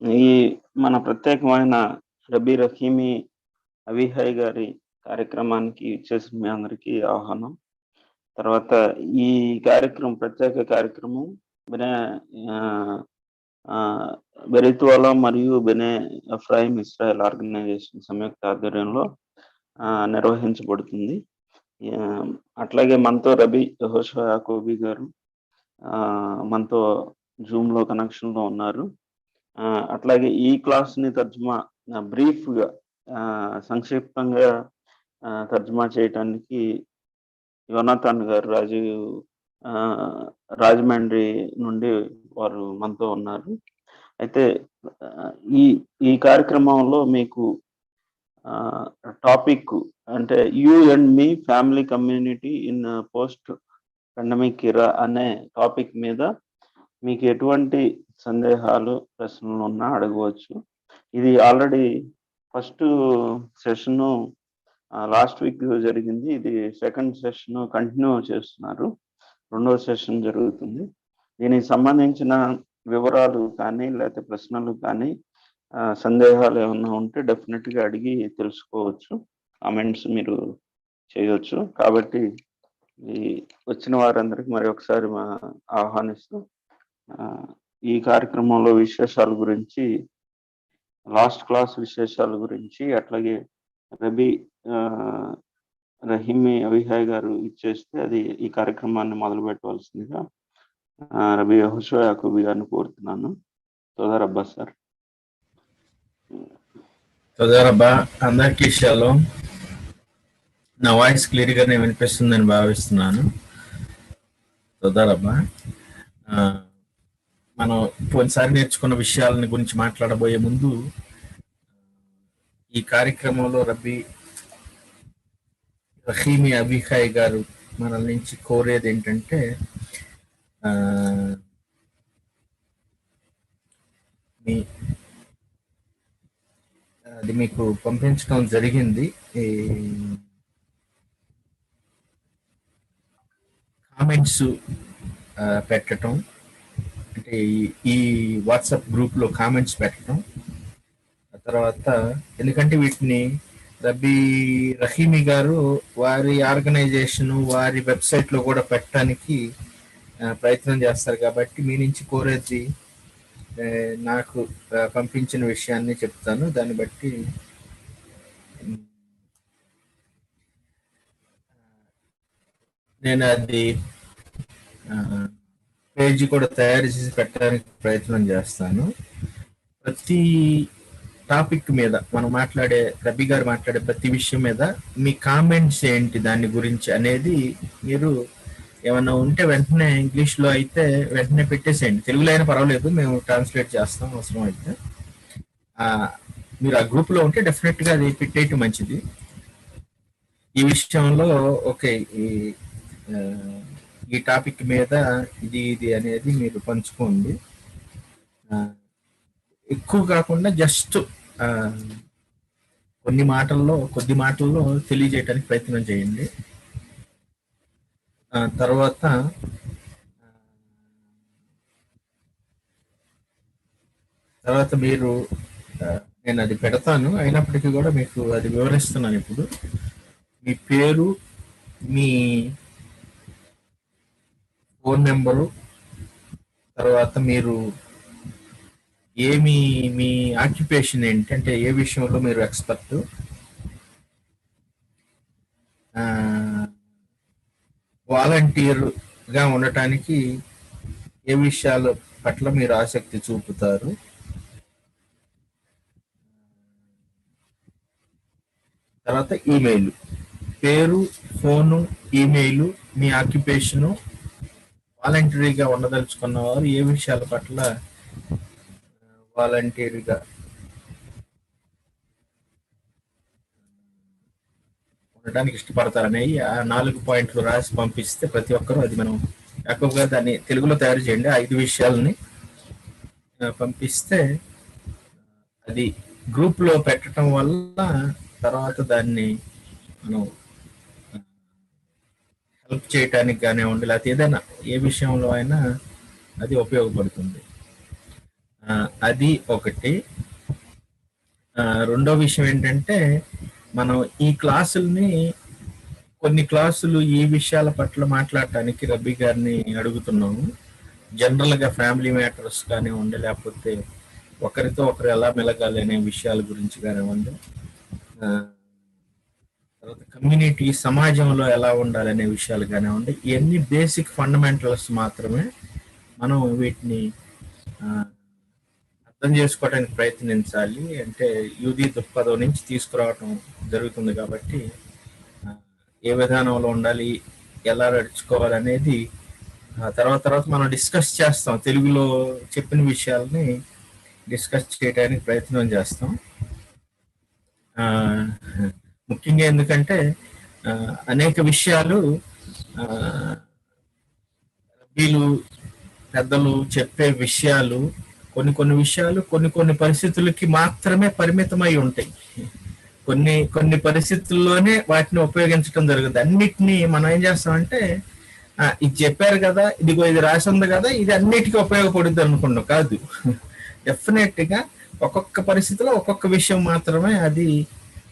ఈ మన ప్రత్యేకమైన రబీ రహీమి అవిహాయ్ గారి కార్యక్రమానికి ఇచ్చేసిన మీ అందరికీ ఆహ్వానం. తర్వాత ఈ ప్రత్యేక కార్యక్రమం బెనే ఆహ్, ఆహ్, బెరిత్వాలా మరియు బెనే ఎఫ్రాయిం ఇస్రాయల్ ఆర్గనైజేషన్ సంయుక్త ఆధ్వర్యంలో నిర్వహించబడుతుంది. అట్లాగే మనతో రబీ యెహోషువ యాకోబీ గారు మనతో జూమ్‌లో కనెక్షన్‌లో ఉన్నారు. అట్లాగే ఈ క్లాస్‌ని బ్రీఫ్‌గా సంక్షిప్తంగా తర్జుమా చేయటానికి యోనాథన్ గారు రాజమండ్రి నుండి వారు మనతో ఉన్నారు. అయితే ఈ ఈ కార్యక్రమంలో మీకు టాపిక్ అంటే you and me family community in post pandemic ఎరా అనే టాపిక్ మీద మీకు ఎటువంటి సందేహాలు, ప్రశ్నలు ఉన్నా అడగవచ్చు. ఇది already first session last week జరిగింది. ఇది సెకండ్ సెషన్ కంటిన్యూ చేస్తున్నారు. రెండో సెషన్ జరుగుతుంది. దీనికి సంబంధించిన వివరాలు కానీ, లేకపోతే ప్రశ్నలు కానీ, సందేహాలు ఏమన్నా ఉంటే డెఫినెట్‌గా అడిగి తెలుసుకోవచ్చు. కామెంట్స్ మీరు చేయొచ్చు. కాబట్టి ఈ వచ్చిన వారందరికీ మరి ఒకసారి ఆహ్వానిస్తూ ఈ కార్యక్రమంలో విశేషాల గురించి, లాస్ట్ క్లాస్ విశేషాల గురించి, అట్లాగే రబీ రహీమి అవిహాయ్ గారు ఇచ్చేస్తే అది ఈ కార్యక్రమాన్ని మొదలు పెట్టవలసిందిగా రబీ యెహోషువ యాకోబీ గారిని కోరుతున్నాను. తోదారబ్బా సార్. తోదారబ్బా, అందరికీ షలోమ్. నా వాయిస్ క్లియర్గానే వినిపిస్తుందని భావిస్తున్నాను. తోదారబ్బా, మనం పోయినసారి నేర్చుకున్న విషయాలని గురించి మాట్లాడబోయే ముందు ఈ కార్యక్రమంలో రహీమి అవిహాయ్ గారు మన నుంచి కోరేది ఏంటంటే, అది మీకు పంపించడం జరిగింది. కామెంట్స్ పెట్టడం, అంటే ఈ వాట్సాప్ గ్రూప్లో కామెంట్స్ పెట్టడం. ఆ తర్వాత ఎందుకంటే వీటిని రహీమి గారు వారి ఆర్గనైజేషన్, వారి వెబ్సైట్లో కూడా పెట్టడానికి ప్రయత్నం చేస్తారు. కాబట్టి మీ నుంచి కోరేది నాకు పంపించిన విషయాన్ని చెప్తాను. దాన్ని బట్టి నేను అది పేజీ కూడా తయారు చేసి పెట్టడానికి ప్రయత్నం చేస్తాను. ప్రతి టాపిక్ మీద మనం రబీ గారు మాట్లాడే ప్రతి విషయం మీద మీ కామెంట్స్ ఏంటి దాని గురించి అనేది మీరు ఏమన్నా ఉంటే వెంటనే ఇంగ్లీష్లో అయితే వెంటనే పెట్టేసేయండి. తెలుగులో అయినా పర్వాలేదు, మేము ట్రాన్స్లేట్ చేస్తాం అవసరం అయితే. మీరు ఆ గ్రూప్లో ఉంటే డెఫినెట్గా అది పెట్టేయటం మంచిది. ఈ విషయంలో ఓకే, ఈ టాపిక్ మీద ఇది అనేది మీరు పంచుకోండి. ఎక్కువ కాకుండా జస్ట్ కొద్ది మాటల్లో తెలియజేయడానికి ప్రయత్నం చేయండి. తర్వాత మీరు నేను అది పెడతాను, అయినప్పటికీ కూడా మీకు అది వివరిస్తున్నాను. ఇప్పుడు మీ పేరు, మీ ఫోన్ నెంబరు, తర్వాత మీరు మీ ఆక్యుపేషన్ ఏంటి, అంటే ఏ విషయంలో మీరు ఎక్స్పర్ట్, వాలంటీర్గా ఉండటానికి ఏ విషయాల పట్ల మీరు ఆసక్తి చూపుతారు, తర్వాత ఈమెయిల్, పేరు, ఫోను, ఈమెయిల్, మీ ఆక్యుపేషను, వాలంటరీగా ఉండదలుచుకున్న వారు ఏ విషయాల పట్ల వాలంటీర్గా ఉండటానికి ఇష్టపడతారనేవి ఆ 4 పాయింట్లు రాసి పంపిస్తే ప్రతి ఒక్కరూ, అది మనం యాకోబ్ దాన్ని తెలుగులో తయారు చేయండి. 5 విషయాలని పంపిస్తే అది గ్రూప్లో పెట్టడం వల్ల తర్వాత దాన్ని మనం హెల్ప్ చేయటానికి కానివ్వండి, లేకపోతే ఏదైనా ఏ విషయంలో అయినా అది ఉపయోగపడుతుంది. అది ఒకటి. రెండో విషయం ఏంటంటే, మనం ఈ క్లాసుల్ని కొన్ని క్లాసులు ఈ విషయాల పట్ల మాట్లాడటానికి రబ్బీ గారిని అడుగుతున్నాము. జనరల్గా ఫ్యామిలీ మ్యాటర్స్ కానివ్వండి, లేకపోతే ఒకరితో ఒకరు ఎలా మెలగాలి అనే విషయాల గురించి కానివ్వండి, తర్వాత కమ్యూనిటీ సమాజంలో ఎలా ఉండాలనే విషయాలు కానివ్వండి, ఇవన్నీ బేసిక్ ఫండమెంటల్స్ మాత్రమే. మనం వీటిని అర్థం చేసుకోవడానికి ప్రయత్నించాలి. అంటే యూది దృక్పథం నుంచి తీసుకురావటం జరుగుతుంది కాబట్టి ఏ విధానంలో ఉండాలి, ఎలా నడుచుకోవాలి అనేది తర్వాత మనం డిస్కస్ చేస్తాం. తెలుగులో చెప్పిన విషయాల్ని డిస్కస్ చేయడానికి ప్రయత్నం చేస్తాం. ముఖ్యంగా ఎందుకంటే అనేక విషయాలు రబ్బీలు పెద్దలు చెప్పే విషయాలు కొన్ని విషయాలు కొన్ని పరిస్థితులకి మాత్రమే పరిమితమై ఉంటాయి. కొన్ని పరిస్థితుల్లోనే వాటిని ఉపయోగించడం జరుగుతుంది. అన్నిటినీ మనం ఏం చేస్తామంటే, ఇది చెప్పారు కదా, ఇదిగో ఇది రాసి ఉంది కదా, ఇది అన్నిటికీ ఉపయోగపడుద్ది అనుకుంటాం. కాదు, డెఫినెట్ గా ఒక్కొక్క పరిస్థితిలో ఒక్కొక్క విషయం మాత్రమే అది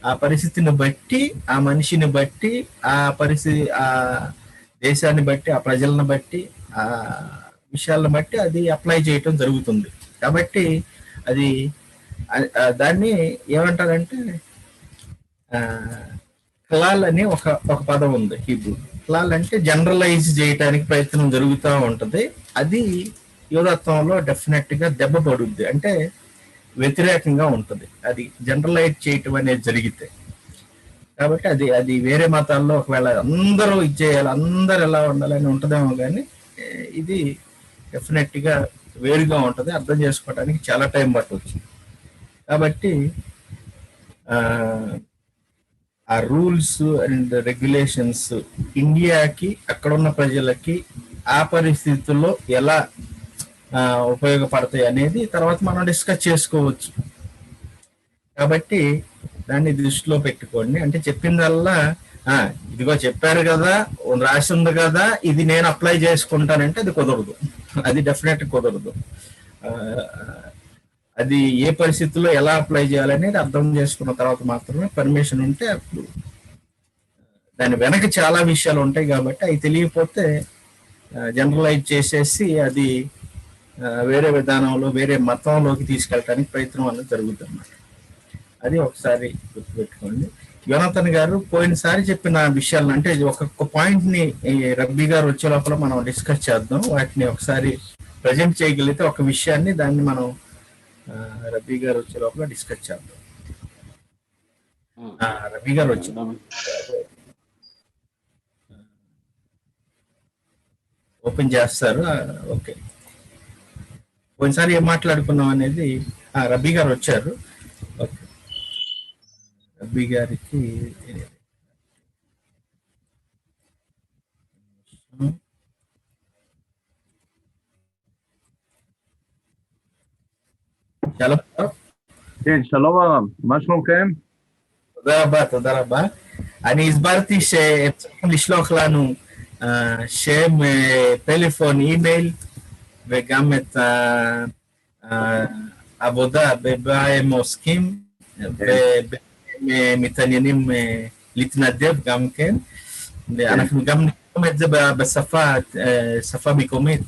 ఆ పరిస్థితిని బట్టి, ఆ మనిషిని బట్టి, ఆ పరిస్థితి, ఆ దేశాన్ని బట్టి, ఆ ప్రజలను బట్టి, ఆ విషయాలను బట్టి అది అప్లై చేయటం జరుగుతుంది. కాబట్టి అది దాన్ని ఏమంటారంటే, క్లాల్ అని ఒక పదం ఉంది హీబ్రూ. క్లాల్ అంటే జనరలైజ్ చేయడానికి ప్రయత్నం జరుగుతూ ఉంటది. అది యోధత్వంలో డెఫినెట్ గా దెబ్బ పడుద్ది, అంటే వ్యతిరేకంగా ఉంటది అది జనరలైజ్ చేయటం అనేది జరిగితే. కాబట్టి అది వేరే మతాల్లో ఒకవేళ అందరూ ఇచ్చేయాలి, అందరు ఎలా ఉండాలని ఉంటదేమో, కానీ ఇది డెఫినెట్ గా వేరుగా ఉంటది. అర్థం చేసుకోవడానికి చాలా టైం పట్టవచ్చు. కాబట్టి ఆ రూల్స్ అండ్ రెగ్యులేషన్స్ ఇండియాకి, అక్కడ ఉన్న ప్రజలకి ఆ పరిస్థితుల్లో ఎలా ఉపయోగపడతాయి అనేది తర్వాత మనం డిస్కస్ చేసుకోవచ్చు. కాబట్టి దాన్ని దృష్టిలో పెట్టుకోండి. అంటే చెప్పిందల్లా ఇదిగో చెప్పారు కదా, రాసి ఉంది కదా, ఇది నేను అప్లై చేసుకుంటానంటే అది కుదరదు. అది డెఫినెట్ కుదరదు. అది ఏ పరిస్థితుల్లో ఎలా అప్లై చేయాలనేది అర్థం చేసుకున్న తర్వాత మాత్రమే పర్మిషన్ ఉంటే అప్పుడు. దాని వెనక చాలా విషయాలు ఉంటాయి కాబట్టి అవి తెలియకపోతే జనరలైజ్ చేసేసి అది వేరే విధానంలో, వేరే మతంలోకి తీసుకెళ్ళడానికి ప్రయత్నం అనేది జరుగుతుంది అన్నమాట. అది ఒకసారి గుర్తుపెట్టుకోండి. యోనాథన్ గారు పోయినసారి చెప్పిన విషయాలను, అంటే ఒక్కొక్క పాయింట్ ని రబ్బీ గారు వచ్చే లోపల మనం డిస్కస్ చేద్దాం. వాటిని ఒకసారి ప్రజెంట్ చేయగలిగితే ఒక విషయాన్ని, దాన్ని మనం రబ్బీ గారు వచ్చే లోపల డిస్కస్ చేద్దాం. రబ్బీ గారు వచ్చి ఓపెన్ చేస్తారు. ఓకే, పోయినసారి ఏం మాట్లాడుకున్నాం అనేది. రబ్బీ గారు వచ్చారు. ఓకే, రబ్బీ గారికి שלום. כן, שלום הרב, מה שלומכם? תודה רבה. אני הסברתי שהם צריכים לשלוח לנו שם, פלאפון, אימייל, וגם את העבודה בה הם עוסקים, והם מתעניינים להתנדב גם כן. אנחנו גם נקום את זה בשפה מקומית.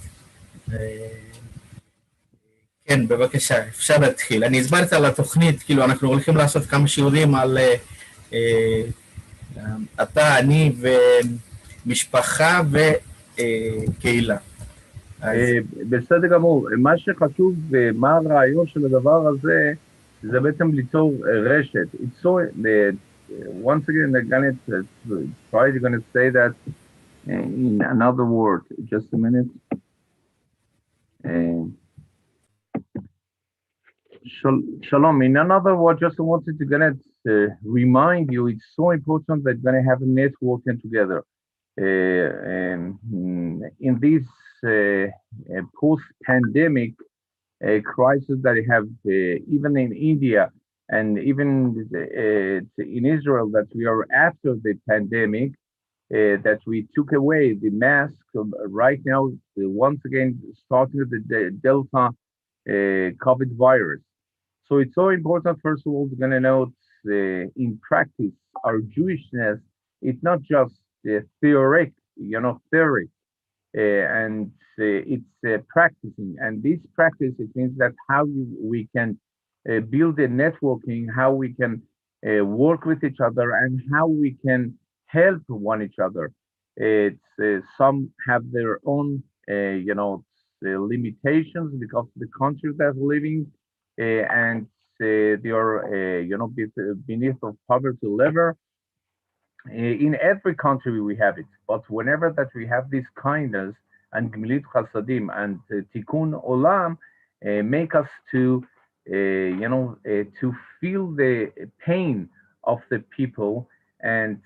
כן, בבקשה, אפשר להתחיל. אני הסברתי על התוכנית, כאילו אנחנו הולכים לעשות כמה שיעורים על אתה, אני ומשפחה וקהילה. בסדר גמור. מה שחשוב ומה הרעיון של הדבר הזה, זה בעצם ליצור רשת. Once again, I'm going to say that in another word. Just a minute. Shalom. In another word, just wanted to remind you, it's so important that you're going to have a networking together. In this post-pandemic crisis that we have, even in India and even in Israel, that we are after the pandemic, that we took away the mask. Right now, once again, starting with the Delta COVID virus. So it's so important, first of all, to gonna know in practice, our Jewishness, it's not just theory, theory, and it's practicing. And this practice, it means that we can build a networking, how we can work with each other, and how we can help one each other. It's some have their own, limitations because of the country they're living, and they are, beneath of poverty level. In every country we have it, but whenever that we have this kindness and gemilut chasadim and tikkun olam, make us to feel the pain of the people and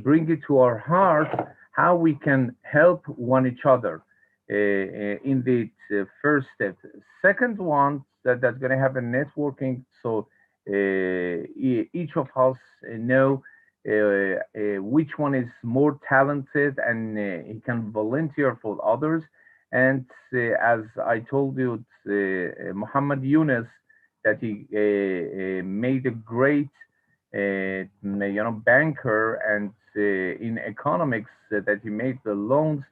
bring it to our heart, how we can help one each other in the first step. Second one, that's going to have a networking, so each of us know which one is more talented, and he can volunteer for others. And as I told you, Muhammad Yunus, that he made a great banker, and in economics, that he made the loans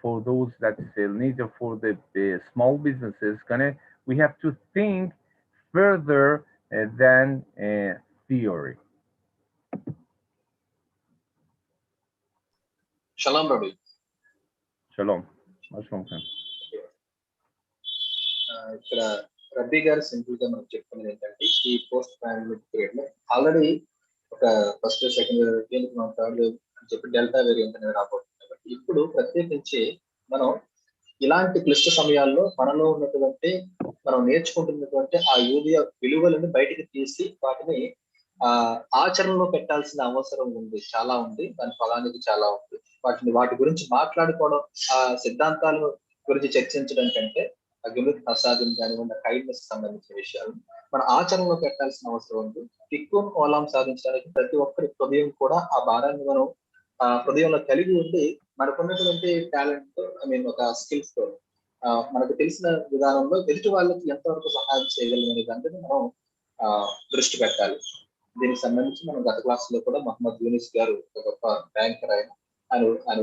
for those that need for the small businesses. We have to think further than theory. Shalom, Rabbi. Shalom. Shalom. ఇక్కడ రబ్బీ గారు simple గా మనకు చెప్తున్నది ఏంటంటే, ఈ post pandemic period లో already ఒక first second wave మనం థర్డ్ వేవ్ అని చెప్పి డెల్టా వేరియంట్ అనేది రాబోతుంది. కాబట్టి ఇప్పుడు ప్రత్యేకించి మనం ఇలాంటి క్లిష్ట సమయాల్లో మనలో ఉన్నటువంటి మనం నేర్చుకుంటున్నటువంటి ఆ యూదియా విలువలను బయటికి తీసి వాటిని ఆచరణలో పెట్టాల్సిన అవసరం ఉంది, చాలా ఉంది. దాని ఫలానికి చాలా ఉంది. వాటి గురించి మాట్లాడుకోవడం, ఆ సిద్ధాంతాల గురించి చర్చించడం కంటే అగ్నిత్ ప్రసాదం కానివ్వండి, కైండ్నెస్ సంబంధించిన విషయాలు మన ఆచరణలో పెట్టాల్సిన అవసరం ఉంది. తిక్కున్ ఓలాం సాధించడానికి ప్రతి ఒక్కరి హృదయం కూడా ఆ భారాన్ని మనం హృదయంలో కలిగి ఉండి, మనకున్నటువంటి టాలెంట్, ఒక స్కిల్స్ తో మనకు తెలిసిన విధానంలో ఎదుటి వాళ్ళకి ఎంతవరకు సహాయం చేయగలం అనే దాని మీద మనం దృష్టి పెట్టాలి. దీనికి సంబంధించి మనం గత క్లాసులో కూడా మహమ్మద్ యూనిస్ గారు ఒక గొప్ప బ్యాంకర్ ఆయన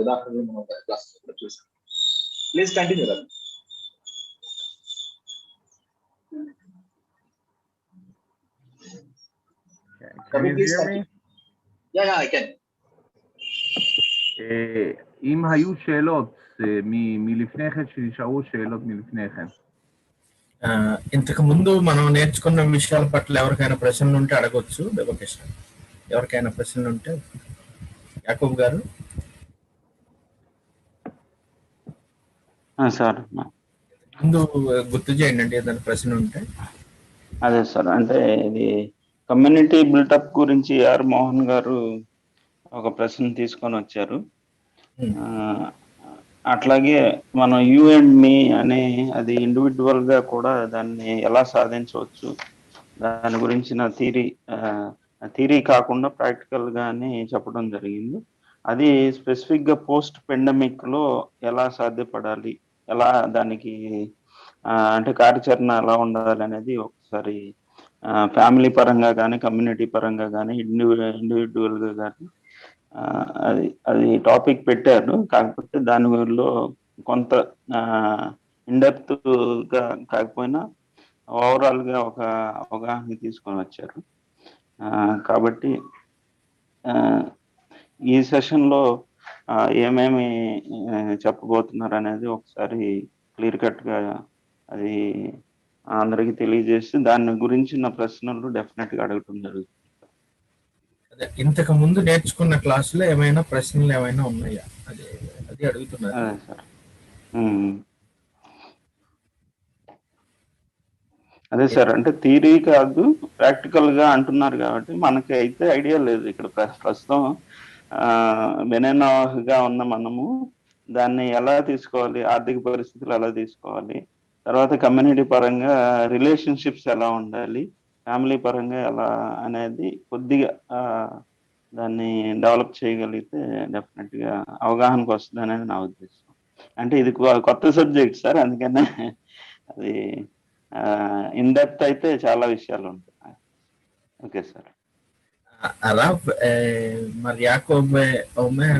ఉదాహరణలు మనం గత క్లాసులో కూడా చూసాం. Please continue Ravi. Can you hear me? Yeah, I can. אם היו שאלות מלפני כן, שנשארו שאלות מלפני כן. ఇంతకు ముందు మనం నేర్చుకున్న విషయాల పట్ల ఎవరికైనా ప్రశ్నలు ఉంటే అడగొచ్చు. బెబకేషన్, ఎవరికైనా ప్రశ్నలు ఉంటే యాకూబ్ గారు. సార్ ముందు గుర్తు చేయండి అంటే ఏదైనా ప్రశ్న ఉంటే. అదే సార్, అంటే ఇది కమ్యూనిటీ బిల్టప్ గురించి ఆర్ మోహన్ గారు ఒక ప్రశ్న తీసుకొని వచ్చారు. అట్లాగే మనం యూ అండ్ మీ అనే అది ఇండివిజువల్ గా కూడా దాన్ని ఎలా సాధించవచ్చు, దాని గురించిన థీరీ కాకుండా ప్రాక్టికల్ గానే చెప్పడం జరిగింది. అది స్పెసిఫిక్ గా పోస్ట్ పెండమిక్ లో ఎలా సాధ్యపడాలి, ఎలా దానికి అంటే కార్యాచరణ ఎలా ఉండాలి అనేది ఒకసారి ఫ్యామిలీ పరంగా కానీ, కమ్యూనిటీ పరంగా కానీ, ఇండివిజువల్ గా కానీ అది టాపిక్ పెట్టారు. కాకపోతే దానిలో కొంత ఇన్డెప్త్ గా కాకపోయినా ఓవరాల్ గా ఒక అవగాహన తీసుకొని వచ్చారు. కాబట్టి ఈ సెషన్ లో ఏమేమి చెప్పబోతున్నారు అనేది ఒకసారి క్లియర్ కట్ గా అది అందరికి తెలియజేసి దాని గురించిన ప్రశ్నలు డెఫినెట్ గా అడగటం జరుగుతుంది. ఇంతకు ముందు నేర్చుకున్న క్లాసులో ఏమైనా ప్రశ్నలు ఏమైనా ఉన్నాయా, అది అడుగుతున్నారు. అదే సార్, అదే సార్, అంటే థియరీ కాదు ప్రాక్టికల్ గా అంటున్నారు కాబట్టి మనకి అయితే ఐడియా లేదు. ఇక్కడ ప్రస్తుతం వెనెనాగా ఉన్న మనము దాన్ని ఎలా తీసుకోవాలి, ఆర్థిక పరిస్థితులు ఎలా తీసుకోవాలి, తర్వాత కమ్యూనిటీ పరంగా రిలేషన్షిప్స్ ఎలా ఉండాలి, ఫ్యామిలీ పరంగా ఎలా అనేది కొద్దిగా దాన్ని డెవలప్ చేయగలిగితే డెఫినెట్ గా అవగాహనకు వస్తుంది అనేది నా ఉద్దేశం. అంటే ఇది కొత్త సబ్జెక్ట్ సార్, అందుకనే అది ఇన్ డెప్త్ అయితే చాలా విషయాలు ఉంటాయి. Okay sir. הרב מר יעקב אומר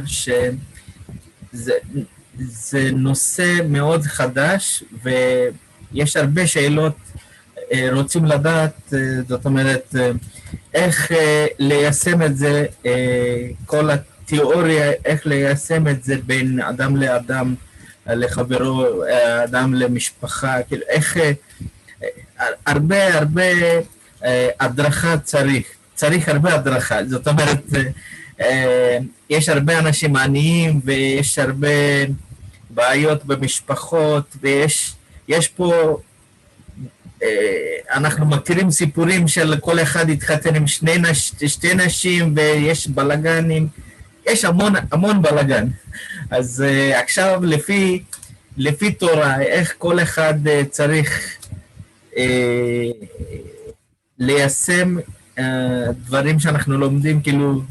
שזה נושא מאוד חדש ויש הרבה שאלות רוצים לדעת, זאת אומרת, איך ליישם את זה, כל התיאוריה, איך ליישם את זה בין אדם לאדם, לחברו, אדם למשפחה, כאילו איך הרבה הדרכה צריך הרבה הדרכה, זאת אומרת, יש הרבה אנשים עניים ויש הרבה בעיות במשפחות ויש פה, אנחנו מכירים סיפורים של כל אחד התחתן עם שתי נשים ויש בלגנים, יש המון בלגן. אז עכשיו לפי תורה, איך כל אחד צריך ליישם דברים שאנחנו לומדים, כאילו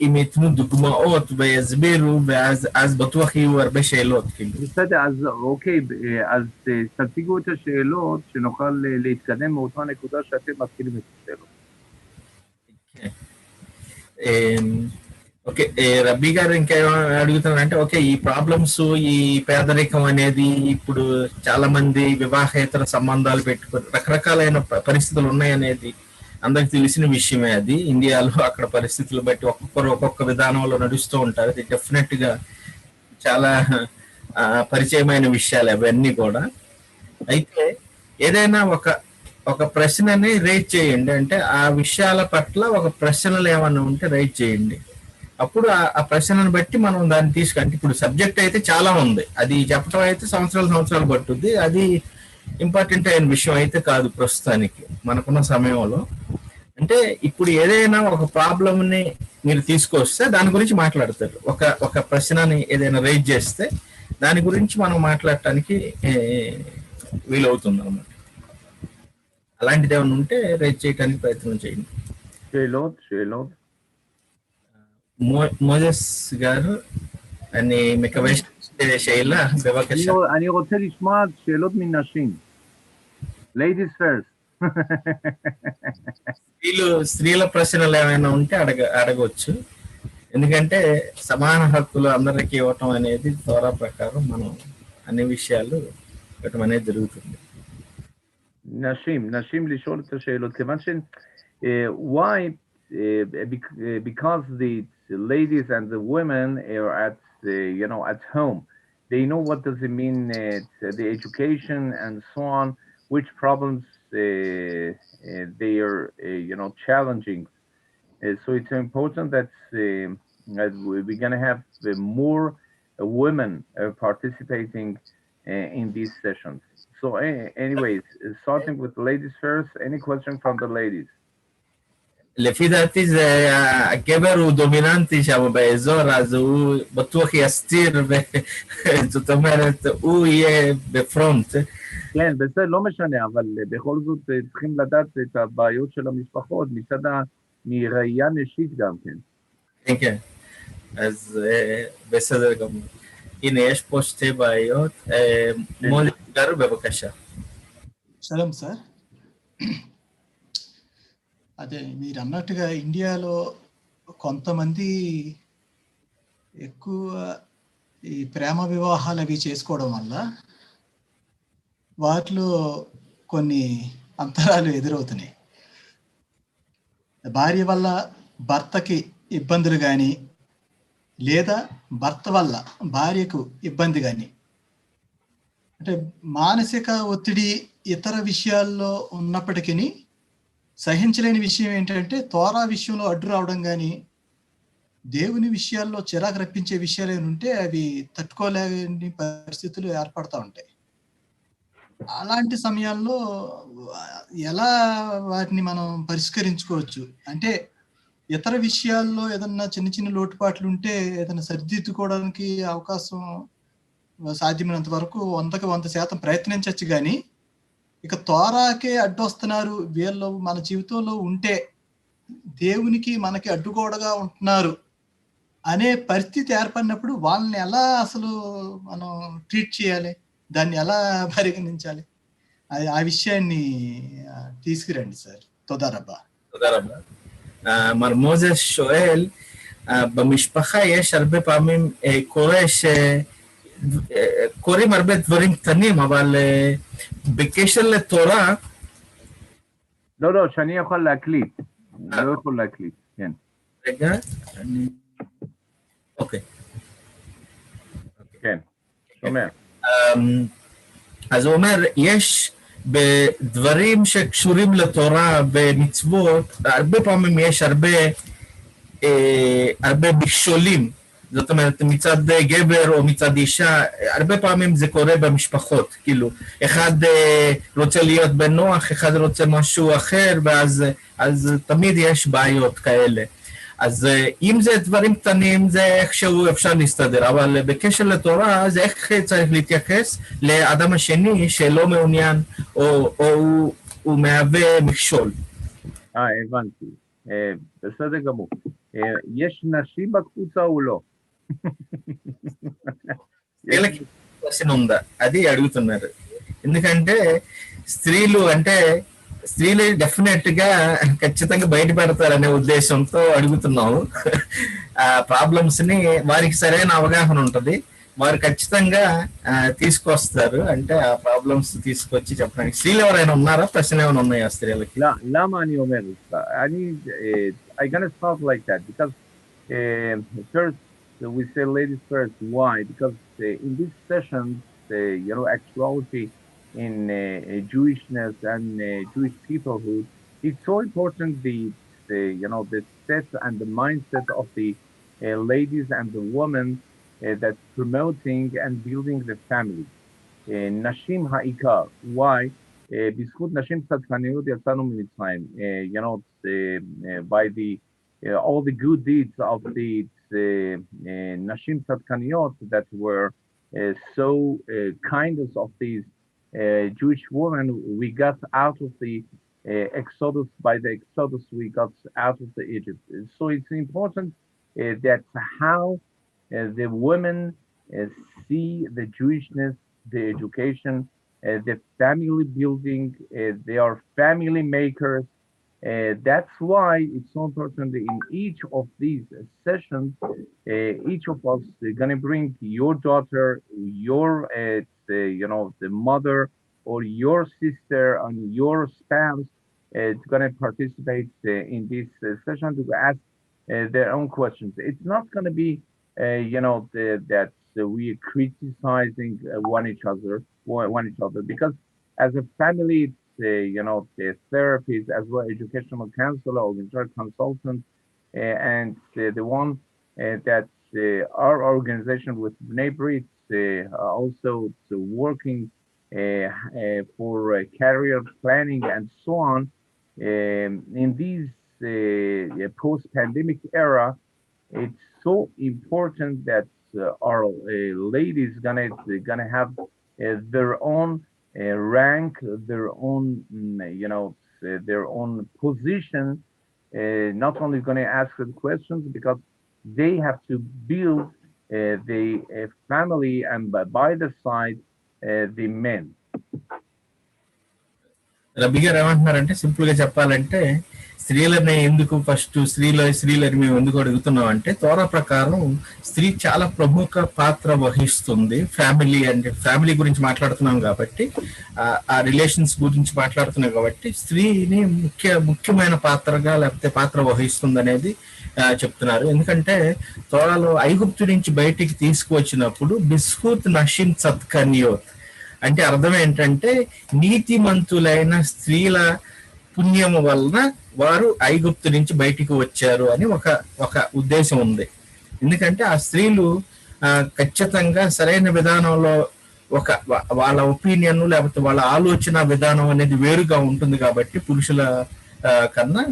אם ייתנו דוגמאות ויסבירו, ואז בטוח יהיו הרבה שאלות. בסדר, אז אוקיי, אז תציגו את השאלות, שנוכל להתקדם מאותה נקודה שאתם מתחילים את השאלות. ఓకే, రబ్బీ గారు ఇంకా అడుగుతున్నారంటే, ఓకే, ఈ ప్రాబ్లమ్స్, ఈ పేదరికం అనేది ఇప్పుడు చాలా మంది వివాహేతర సంబంధాలు పెట్టుకుని రకరకాలైన పరిస్థితులు ఉన్నాయనేది అందరికి తెలిసిన విషయమే. అది ఇండియాలో అక్కడ పరిస్థితులు బట్టి ఒక్కొక్కరు ఒక్కొక్క విధానంలో నడుస్తూ ఉంటారు. అది డెఫినెట్ గా చాలా పరిచయమైన విషయాలు అవన్నీ కూడా. అయితే ఏదైనా ఒక ప్రశ్నని రైట్ చేయండి, అంటే ఆ విషయాల పట్ల ఒక ప్రశ్నలు ఏమన్నా ఉంటే రైట్ చేయండి. అప్పుడు ఆ ప్రశ్నను బట్టి మనం దాన్ని తీసుకుంటే, ఇప్పుడు సబ్జెక్ట్ అయితే చాలా ఉంది, అది చెప్పడం అయితే సంవత్సరాలు పట్టుద్ది, అది ఇంపార్టెంట్ అయిన విషయం అయితే కాదు ప్రస్తుతానికి మనకున్న సమయంలో. అంటే ఇప్పుడు ఏదైనా ఒక ప్రాబ్లమ్ని మీరు తీసుకొస్తే దాని గురించి మాట్లాడతారు. ఒక ప్రశ్నని ఏదైనా రైజ్ చేస్తే దాని గురించి మనం మాట్లాడటానికి వీలవుతుంది అన్నమాట. అలాంటిది ఏమైనా ఉంటే రైజ్ చేయడానికి ప్రయత్నం చేయండి. מוזס גר, אני מקווה שאלה, בבקשה. אני רוצה לשמוע שאלות מנשים. Ladies first. స్త్రీల ప్రశ్నలు ఏమైనా ఉంటే అడగవచ్చు, ఎందుకంటే సమాన హక్కులు అందరికీ ఇవ్వటం అనేది తోరా ప్రకారం మనం అన్ని విషయాలు ఇవ్వటం అనేది జరుగుతుంది. נשים לשאול את השאלות, כיוון ש why because the ladies and the women are at home, they know what does it mean, the education and so on, which problems they are challenging. So it's important that we're going to have more women participating in these sessions. So anyways, starting with the ladies first, any question from the ladies? לפי דעתי זה הגבר הוא דומיננטי שם באזור, אז הוא בטוח יסתיר, זאת אומרת, הוא יהיה בפרונט. כן, בסדר, לא משנה, אבל בכל זאת צריכים לדעת את הבעיות של המשפחות, מראייה נשית גם כן. כן, כן. אז בסדר גמור. הנה, יש פה שתי בעיות. מולי גר, בבקשה. שלום, סר. అదే మీరు అన్నట్టుగా ఇండియాలో కొంతమంది ఎక్కువ ఈ ప్రేమ వివాహాలు అవి చేసుకోవడం వల్ల వాటిలో కొన్ని అంతరాలు ఎదురవుతున్నాయి. భార్య వల్ల భర్తకి ఇబ్బందులు కానీ, లేదా భర్త వల్ల భార్యకు ఇబ్బంది కానీ, అంటే మానసిక ఒత్తిడి ఇతర విషయాల్లో ఉన్నప్పటికీ సహించలేని విషయం ఏంటంటే తోరా విషయంలో అడ్డు రావడం కానీ, దేవుని విషయాల్లో చిరాకు రప్పించే విషయాలు ఏమి ఉంటే అవి తట్టుకోలేని పరిస్థితులు ఏర్పడతా ఉంటాయి. అలాంటి సమయాల్లో ఎలా వాటిని మనం పరిష్కరించుకోవచ్చు అంటే, ఇతర విషయాల్లో ఏదన్నా చిన్న చిన్న లోటుపాట్లు ఉంటే ఏదైనా సరిదిద్దుకోవడానికి అవకాశం సాధ్యమైనంత వరకు 100% ప్రయత్నించవచ్చు. కానీ ఇక తోరాకే అడ్డొస్తున్నారు, వీళ్ళు మన జీవితంలో ఉంటే దేవునికి మనకి అడ్డుగోడగా ఉంటున్నారు అనే పరిస్థితి ఏర్పడినప్పుడు వాళ్ళని ఎలా అసలు మనం ట్రీట్ చేయాలి, దాన్ని ఎలా పరిగణించాలి? ఆ విషయాన్ని తీసుకురండి సార్. תודה רבה. מר מוזס שואל, במשפחה יש הרבה פעמים קורים הרבה דברים קטנים, אבל בקשר לתורה... לא, שאני יכול להקליט. אני לא יכול להקליט, כן. רגע, אוקיי. כן, שומע. אז הוא אומר, יש בדברים שקשורים לתורה ומצוות, הרבה פעמים יש הרבה מכשולים, זאת אומרת מצד גבר או מצד אישה, הרבה פעמים זה קורה במשפחות, כאילו אחד רוצה להיות בנוח, אחד רוצה משהו אחר, אז תמיד יש בעיות כאלה. אז אם זה דברים קטנים, זה איכשהו אפשר להסתדר, אבל בקשר לתורה, זה איך צריך להתייחס לאדם השני שלא מעוניין, או הוא מהווה מכשול. הבנתי. בסדר גמור. יש נשים בקבוצה או לא? అది అడుగుతున్నారు. ఎందుకంటే స్త్రీలు డెఫినెట్ గా ఖచ్చితంగా బయటపడతారనే ఉద్దేశంతో అడుగుతున్నాము. ఆ ప్రాబ్లమ్స్ ని వారికి సరైన అవగాహన ఉంటది, వారు ఖచ్చితంగా తీసుకొస్తారు. అంటే ఆ ప్రాబ్లమ్స్ తీసుకొచ్చి చెప్పడానికి. స్త్రీలు ఎవరైనా ఉన్నారా? ప్రశ్న ఏమైనా ఉన్నాయా స్త్రీలకి? למה אני אומר לך? I'm gonna start like that because first we say ladies first. Why? Because in this session, actuality in Jewishness and Jewish peoplehood, it's so important the set and the mindset of the ladies and the women that's promoting and building the family. נשים העיקר. Why? בזכות נשים צדקניות יצאנו ממצרים. By the all the good deeds of the נשים צדקניות that were so kindness of these Jewish women, we got out of the Exodus. By the Exodus, we got out of the Egypt. So it's important that how the women see the Jewishness, the education, the family building. They are family makers. That's why it's so important in each of these sessions, each of us is going to bring your daughter, your the mother or your sister and your spouse is going to participate in this session to ask their own questions. It's not going to be that we are criticizing one each other, because as a family, the therapists as well, educational counselor or consultant, and the one that our organization with Bnei Brit also working for career planning and so on. In these post-pandemic era, it's so important that our ladies gonna have their own rank, their own their own position. Not only gonna ask the questions, because they have to build the family and by the side the men. రబ్బీ గారు ఏమంటున్నారంటే, simple గా చెప్పాలంటే స్త్రీలని ఎందుకు first స్త్రీలని మేము ఎందుకు అడుగుతున్నాం అంటే, తోరా ప్రకారం స్త్రీ చాలా ప్రముఖ పాత్ర వహిస్తుంది. ఫ్యామిలీ గురించి మాట్లాడుతున్నాం కాబట్టి, ఆ రిలేషన్స్ గురించి మాట్లాడుతున్నాం కాబట్టి స్త్రీని ముఖ్యమైన పాత్రగా లేకపోతే పాత్ర వహిస్తుంది అనేది చెప్తున్నారు. ఎందుకంటే తోరాలో ఐగుప్తు నుంచి బయటికి తీసుకువచ్చినప్పుడు బిస్కూత్ నషిన్ సత్కన్యోత్ అంటే అర్థం ఏంటంటే, నీతిమంతులైన స్త్రీల పుణ్యము వలన వారు ఐగుప్తు నుంచి బయటికి వచ్చారు అని ఒక ఉద్దేశం ఉంది. ఎందుకంటే ఆ స్త్రీలు ఖచ్చితంగా సరైన విధానంలో వాళ్ళ ఒపీనియన్ లేకపోతే వాళ్ళ ఆలోచన విధానం అనేది వేరుగా ఉంటుంది కాబట్టి పురుషుల కన్నా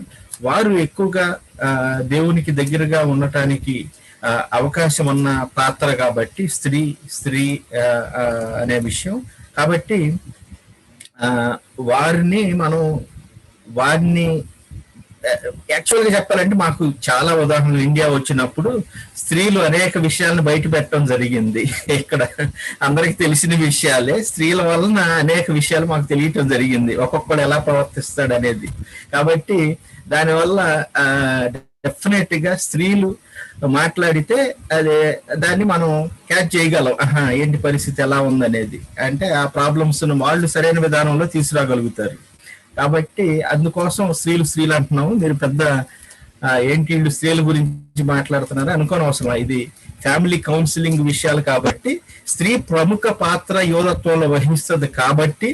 వారు ఎక్కువగా దేవునికి దగ్గరగా ఉండటానికి అవకాశం ఉన్న పాత్ర కాబట్టి స్త్రీ అనే విషయం కాబట్టి వారిని యాక్చువల్గా చెప్పాలంటే మాకు చాలా ఉదాహరణలు ఇండియా వచ్చినప్పుడు స్త్రీలు అనేక విషయాలను బయట పెట్టడం జరిగింది. ఇక్కడ అందరికి తెలిసిన విషయాలే, స్త్రీల వలన అనేక విషయాలు మాకు తెలియటం జరిగింది, ఒక్కొక్కడు ఎలా ప్రవర్తిస్తాడు అనేది. కాబట్టి దానివల్ల డెఫినెట్ గా స్త్రీలు మాట్లాడితే అదే దాన్ని మనం క్యాచ్ చేయగలం. ఏంటి పరిస్థితి ఎలా ఉందనేది, అంటే ఆ ప్రాబ్లమ్స్ వాళ్ళు సరైన విధానంలో తీసుకురాగలుగుతారు. కాబట్టి అందుకోసం స్త్రీలు అంటున్నాము. మీరు పెద్ద ఏంటి వీళ్ళు స్త్రీల గురించి మాట్లాడుతున్నారు అనుకోని అవసరం. ఇది ఫ్యామిలీ కౌన్సిలింగ్ విషయాలు కాబట్టి స్త్రీ ప్రముఖ పాత్ర యోధత్వంలో వహిస్తుంది. కాబట్టి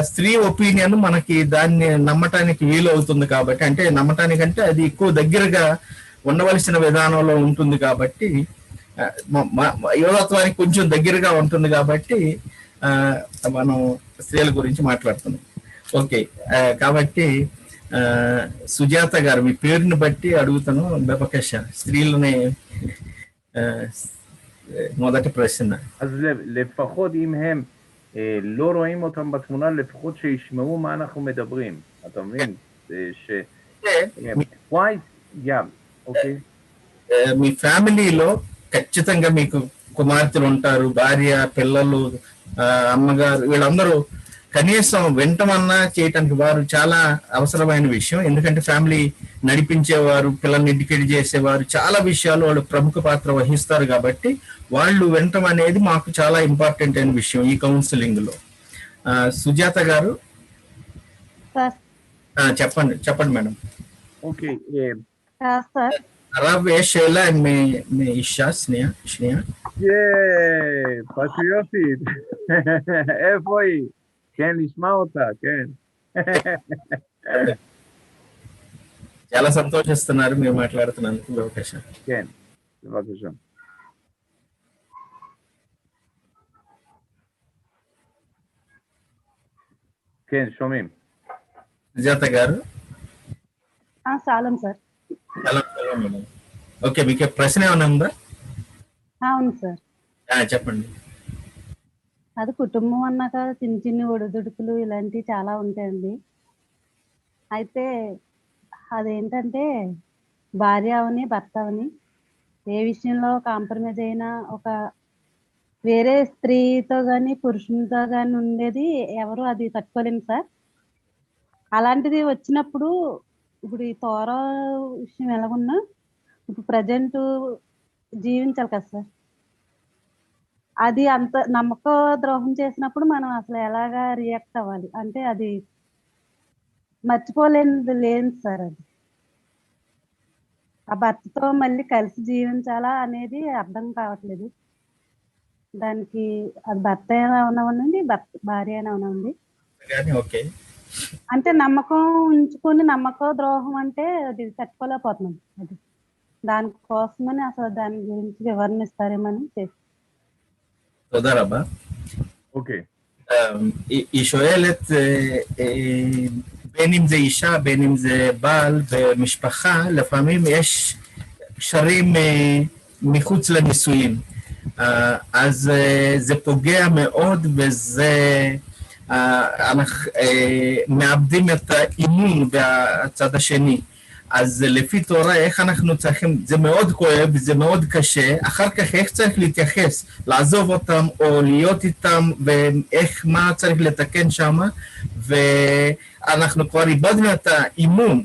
స్త్రీ ఒపీనియన్ మనకి దాన్ని నమ్మటానికి వీలు అవుతుంది. కాబట్టి అంటే నమ్మటానికంటే అది ఎక్కువ దగ్గరగా ఉండవలసిన విధానంలో ఉంటుంది. కాబట్టి యోధత్వానికి కొంచెం దగ్గరగా ఉంటుంది. కాబట్టి మనం స్త్రీల గురించి మాట్లాడుతున్నాం. ఓకే, కాబట్టి సుజాత గారు మీ పేరుని బట్టి అడుగుతాను. బెబకష స్త్రీలని మొదటి ప్రశ్న. אז לפחות אם הם לא רואים אותם בתמונה, לפחות שישמעו מה אנחנו מדברים. אתה מבין? why? Yeah, okay. మీ ఫ్యామిలీలో ఖచ్చితంగా మీకు కుమార్తెలు ఉంటారు, భార్య, పిల్లలు, అమ్మగారు, వీళ్ళందరూ కనీసం వింటమన్నా చేయటానికి వారు చాలా అవసరమైన విషయం. ఎందుకంటే ఫ్యామిలీ నడిపించేవారు, పిల్లల్ని ఎడ్యుకేట్ చేసేవారు, చాలా విషయాలు వాళ్ళు ప్రముఖ పాత్ర వహిస్తారు. కాబట్టి వాళ్ళు వినటం అనేది మాకు చాలా ఇంపార్టెంట్ అయిన విషయం ఈ కౌన్సిలింగ్ లో. సుజాత గారు చెప్పండి మేడం. ఓకే, הרב, יש שאלה מאישה, שנייה. פטריוטית. איפה היא? כן, נשמע אותה, כן. చాలా సంతోషిస్తున్నారు మీరు మాట్లాడుతున్నందుకు. బెబకష. כן, בבקשה. כן, שומעים. సుజాత గారు. సాలం సార్. ఓకే, మీకు ప్రశ్న ఏమైనా ఉందా? అవును సార్. చెప్పండి. అది కుటుంబం అన్నాక చిన్న చిన్న ఒడిదుడుకులు ఇలాంటివి చాలా ఉంటాయండి. అయితే అదేంటంటే భార్య అవని భర్త అవని ఏ విషయంలో కాంప్రమైజ్ అయినా ఒక వేరే స్త్రీతో కానీ పురుషునితో కానీ ఉండేది ఎవరు అది తట్టుకోలేము సార్. అలాంటిది వచ్చినప్పుడు ఇప్పుడు ఈ తోర విషయం ఎలాగున్నా ఇప్పుడు ప్రజెంట్ జీవించాలి కదా సార్. అది అంత నమ్మక ద్రోహం చేసినప్పుడు మనం అసలు ఎలాగా రియాక్ట్ అవ్వాలి అంటే అది మర్చిపోలేనిది లేదు సార్. అది ఆ భర్తతో మళ్ళీ కలిసి జీవించాలా అనేది అర్థం కావట్లేదు. దానికి అది భర్త అయినా అవనివ్వండి, భార్య అయినా అవనివ్వండి. అంటే నమ్మకం ఉంచుకొని నమ్మక ద్రోహం అంటే అది తట్టుకోలేకపోతున్నాం. అది దానికోసమని అసలు దాని గురించి వివరణ ఇస్తారేమని చేసి. תודה רבה. אוקיי. היא שואלת, בין אם זה אישה, בין אם זה בעל ומשפחה, לפעמים יש קשרים מחוץ לנישואים. אז זה פוגע מאוד וזה, אנחנו מאבדים את האימון בצד השני. אז לפי תורה, איך אנחנו צריכים, זה מאוד כואב, זה מאוד קשה, אחר כך איך צריך להתייחס, לעזוב אותם או להיות איתם, ואיך, מה צריך לתקן שם, ואנחנו כבר איבדנו את האימון,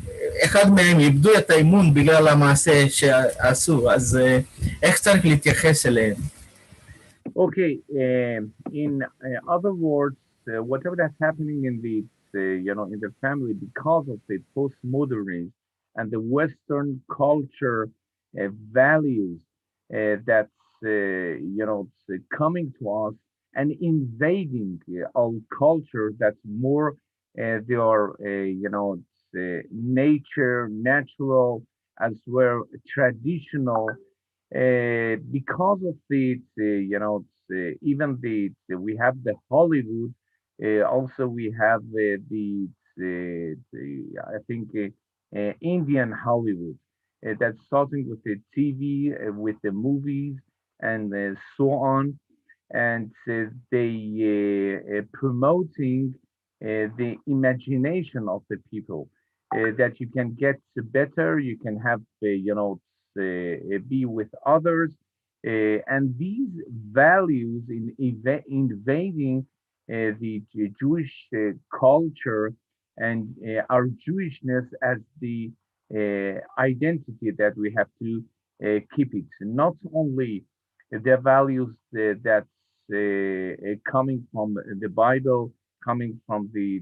אחד מהם איבדו את האימון בגלל המעשה שעשו, אז איך צריך להתייחס אליהם? Okay, in other words, whatever that's happening in the, in the family because of the postmodernism, and the Western culture values that's coming to us and invading our culture that's more they are nature, natural, as well traditional. Because of the even we have the Hollywood, also we have the I think. Indian Hollywood that's starting with the TV, with the movies, and so on, and they promoting the imagination of the people. that you can get better, you can have, be with others. And these values in invading the Jewish culture and our Jewishness as the identity that we have to keep it. Not only the values that's coming from the Bible, coming from the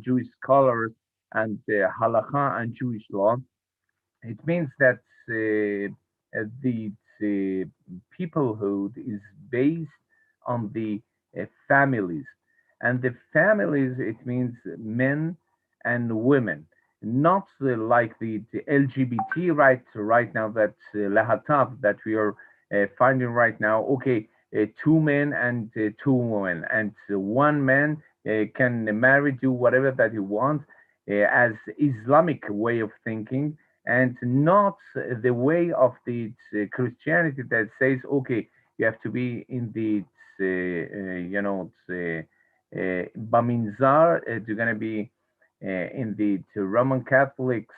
Jewish scholars and halakha and Jewish law. It means that the peoplehood is based on the families, and the families, it means men and women, not like the LGBT right now, that lahatab that we are finding right now. Okay, two men and two women, and one man can marry, do whatever that he wants, as Islamic way of thinking, and not the way of the Christianity that says, okay, you have to be in the, Baminzar, you're going to be in the Roman Catholic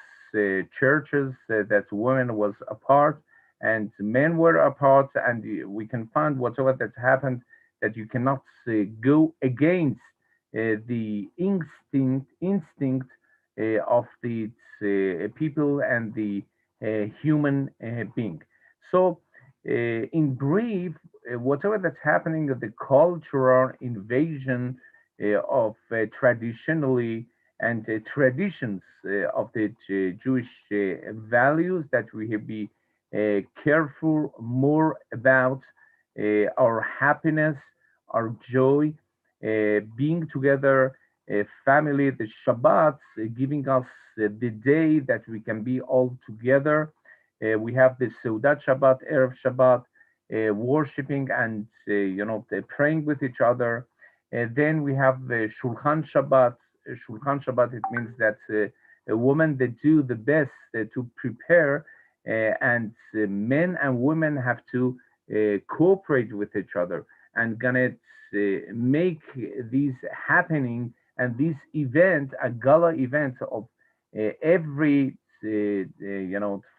churches, that women was apart and men were apart, and we can find whatever that happened, that you cannot go against the instinct of the people and the human being. So, in brief, whatever that's happening, the cultural invasion of traditionally and traditions of the Jewish values, that we have be careful more about our happiness, our joy, being together, family, the Shabbat, giving us the day that we can be all together. We have the Seudat Shabbat, Erev Shabbat, worshiping and praying with each other. Then we have the Shulchan Shabbat. Shulchan Shabbat, it means that a woman that do the best to prepare, and men and women have to cooperate with each other and gonna make these happening and this event a gala event of every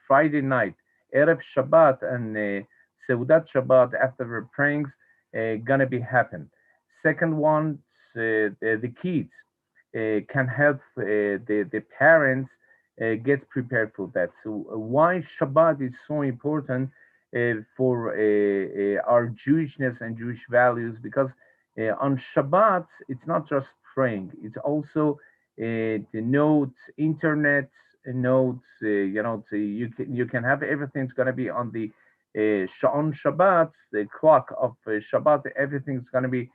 Friday night, Erev Shabbat and Seudat Shabbat after the prayings, gonna be happen. Second one, the kids can help the parents get prepared for that. So why Shabbat is so important for our Jewishness and Jewish values? Because on Shabbat it's not just praying; it's also the notes, internet notes. You can have everything's going to be on the on Shabbat, the clock of Shabbat. Everything's going to be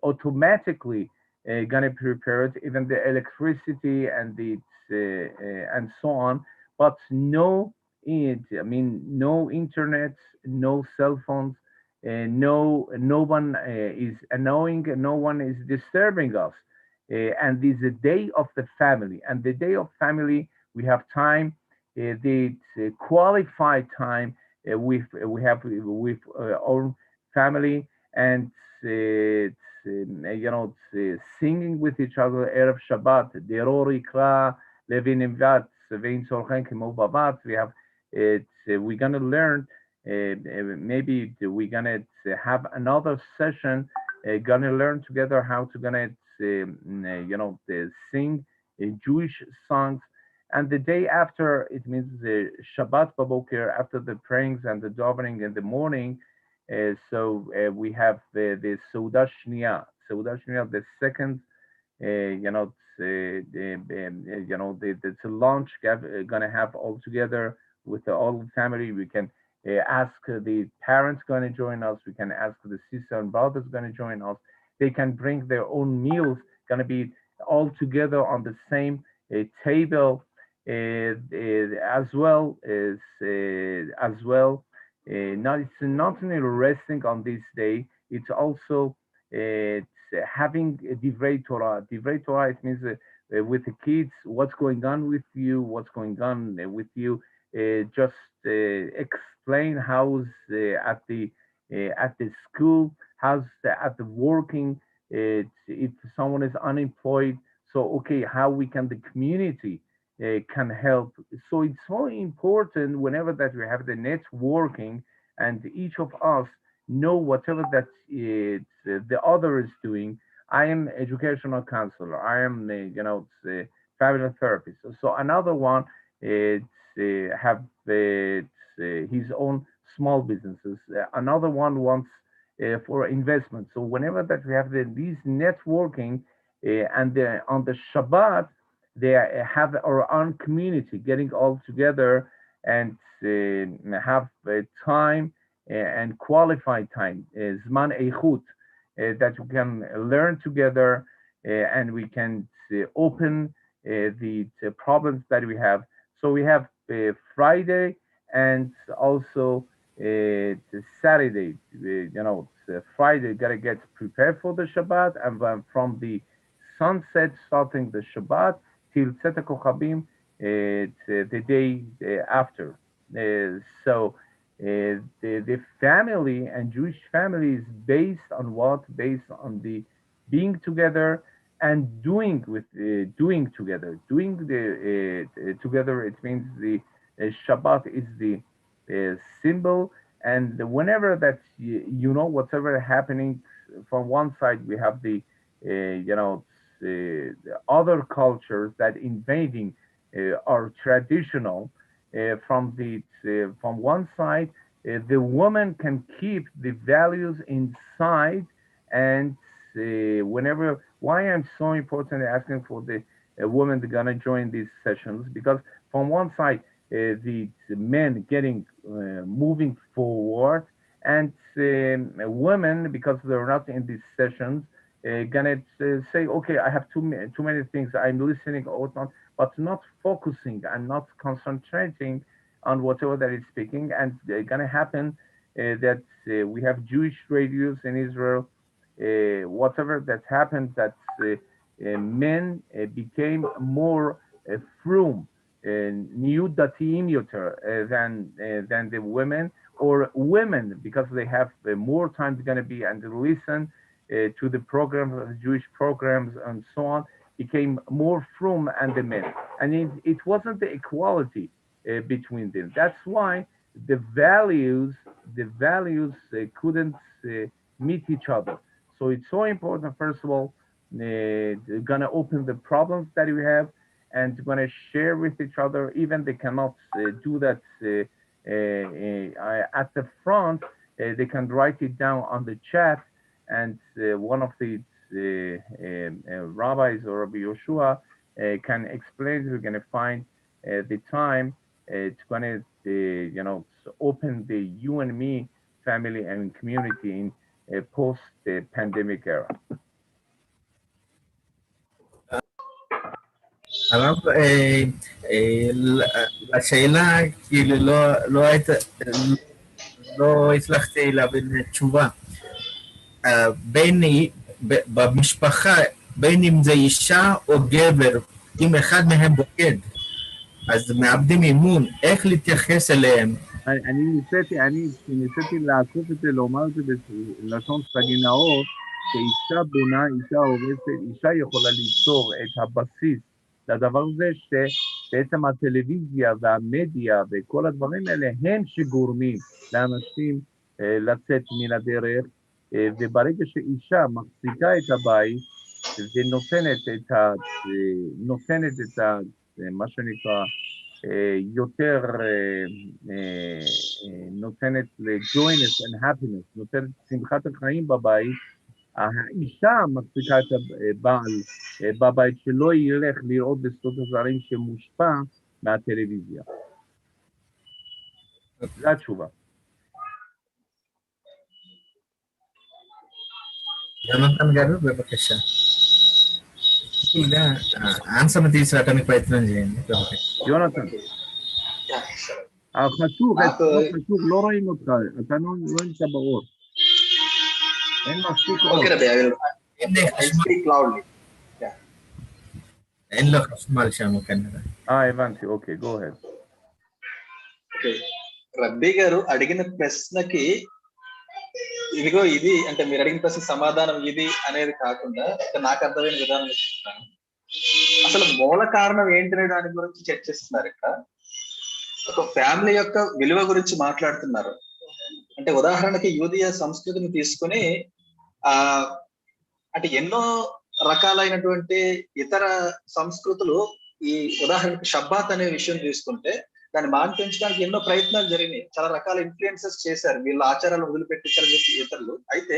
automatically going to be prepared, even the electricity and the and so on. But no internet, no cell phones, no one is annoying, no one is disturbing us. And this is a day of the family, and the day of family we have time, the qualified time we have with our family, and singing with each other Erev Shabbat, Derori Kra, Levin Imvat, Vein Sorchen Kemo Babat. We have we're gonna learn. Maybe we're gonna have another session. Gonna learn together how to gonna sing Jewish songs. And the day after, it means the Shabbat Baboker, after the prayings and the davening in the morning. We have the Seudah Shnia, the second, the lunch gonna have all together with the all family. We can ask the parents going to join us. We can ask the sister and brothers going to join us. They can bring their own meals, going to be all together on the same table, as well as not, it's not only resting on this day, it's also it's having a divrei Torah. Divrei Torah, it means with the kids, what's going on with you, what's going on with you. Just explain how's at the school, how's at the working. If someone is unemployed, so okay, how we can the community can help. So it's so important whenever that we have the networking and each of us know whatever that the other is doing. I am educational counselor. I am family therapist. So another one have his own small businesses. Another one wants for investment. So whenever that we have these networking and on the Shabbat, they have our own community getting all together and have time and qualified time, zman eichut, that we can learn together and we can open the problems that we have. So we have Friday and also the Saturday. Friday gotta get prepared for the Shabbat, and from the sunset starting the Shabbat till Tzeta Kochabim, the day after. So the family and Jewish family is based on what? Based on the being together and doing doing together. Doing the together. It means the Shabbat is the symbol, and whenever that whatever happening from one side, we have the the other cultures that invading are traditional from one side. The woman can keep the values inside, and whenever why I'm so important asking for the women that gonna join these sessions, because from one side the men getting moving forward, and women, because they're not in these sessions, gonna say, okay, I have too many things, I'm listening all on, but not focusing and not concentrating on whatever that is speaking. And gonna happen that we have Jewish radios in Israel, whatever that happened, that men became more frum, new datiim yoter than the women, or women, because they have more time going to be and listen to the programs, Jewish programs, and so on, became more frum and the men, and it wasn't the equality between them. That's why the values couldn't meet each other. So it's so important. First of all, gonna open the problems that we have, and gonna share with each other. Even they cannot do that at the front. They can write it down on the chat, and one of the rabbis or Rabbi Yoshua can explain. We're gonna find the time. It's gonna open the you and me family and community in post-pandemic era. הרב, השאלה, כאילו, לא הצלחתי להבין תשובה. במשפחה, בין אם זה אישה או גבר, אם אחד מהם בוגד, אז מאבדים אימון, איך להתייחס אליהם? אני ניסיתי לעקוף את זה, לומר את זה בלשון סגי נאור, שאישה בונה, אישה הורסת, אישה יכולה ליצור את הבסיס לדבר הזה, שבעצם הטלוויזיה והמדיה וכל הדברים האלה הם שגורמים לאנשים לצאת מן הדרך, וברגע שאישה מחזיקה את הבית ונותנת את מה שנקרא יותר, נותנת ל-joyness and happiness, נותנת שמחת החיים בבית, האישה מחזיקה את הבעל בבית, שלא ילך לראות בסודות הזרים שמושפע מהטלוויזיה. זו התשובה. Janathan గారు, బెబకేషా ఇలా answer తీసుకురావడానికి ప్రయత్నం చేయండి. יונתן, חשוב, לא רואים אותך, אתה לא נמצא באור. אין מספיק אור. Okay, Rabbi, I will speak loudly. Yeah. אין לו חשמל שם כנראה. הבנתי, אוקיי, go ahead. Okay. రబ్బీ గారు అడిగిన ప్రశ్నకి ఇదిగో ఇది అంటే మీరు అడిగిన ప్రశ్న సమాధానం ఇది అనేది కాకుండా నాకు అర్థమైన విధానంలో చెప్తాను. అసలు మూల కారణం ఏంటనే దాని గురించి చర్చిస్తున్నారు. ఇక్కడ ఒక ఫ్యామిలీ యొక్క విలువ గురించి మాట్లాడుతున్నారు. అంటే ఉదాహరణకి యూదియ సంస్కృతిని తీసుకుని ఆ అంటే ఎన్నో రకాలైనటువంటి ఇతర సంస్కృతులు, ఈ ఉదాహరణకి షబ్బాత్ అనే విషయం తీసుకుంటే దాన్ని మాన్పించడానికి ఎన్నో ప్రయత్నాలు జరిగినాయి. చాలా రకాల ఇన్ఫ్లుయెన్సెస్ చేశారు, వీళ్ళ ఆచారాలు వదిలిపెట్టించాలని చెప్పి ఇతరులు. అయితే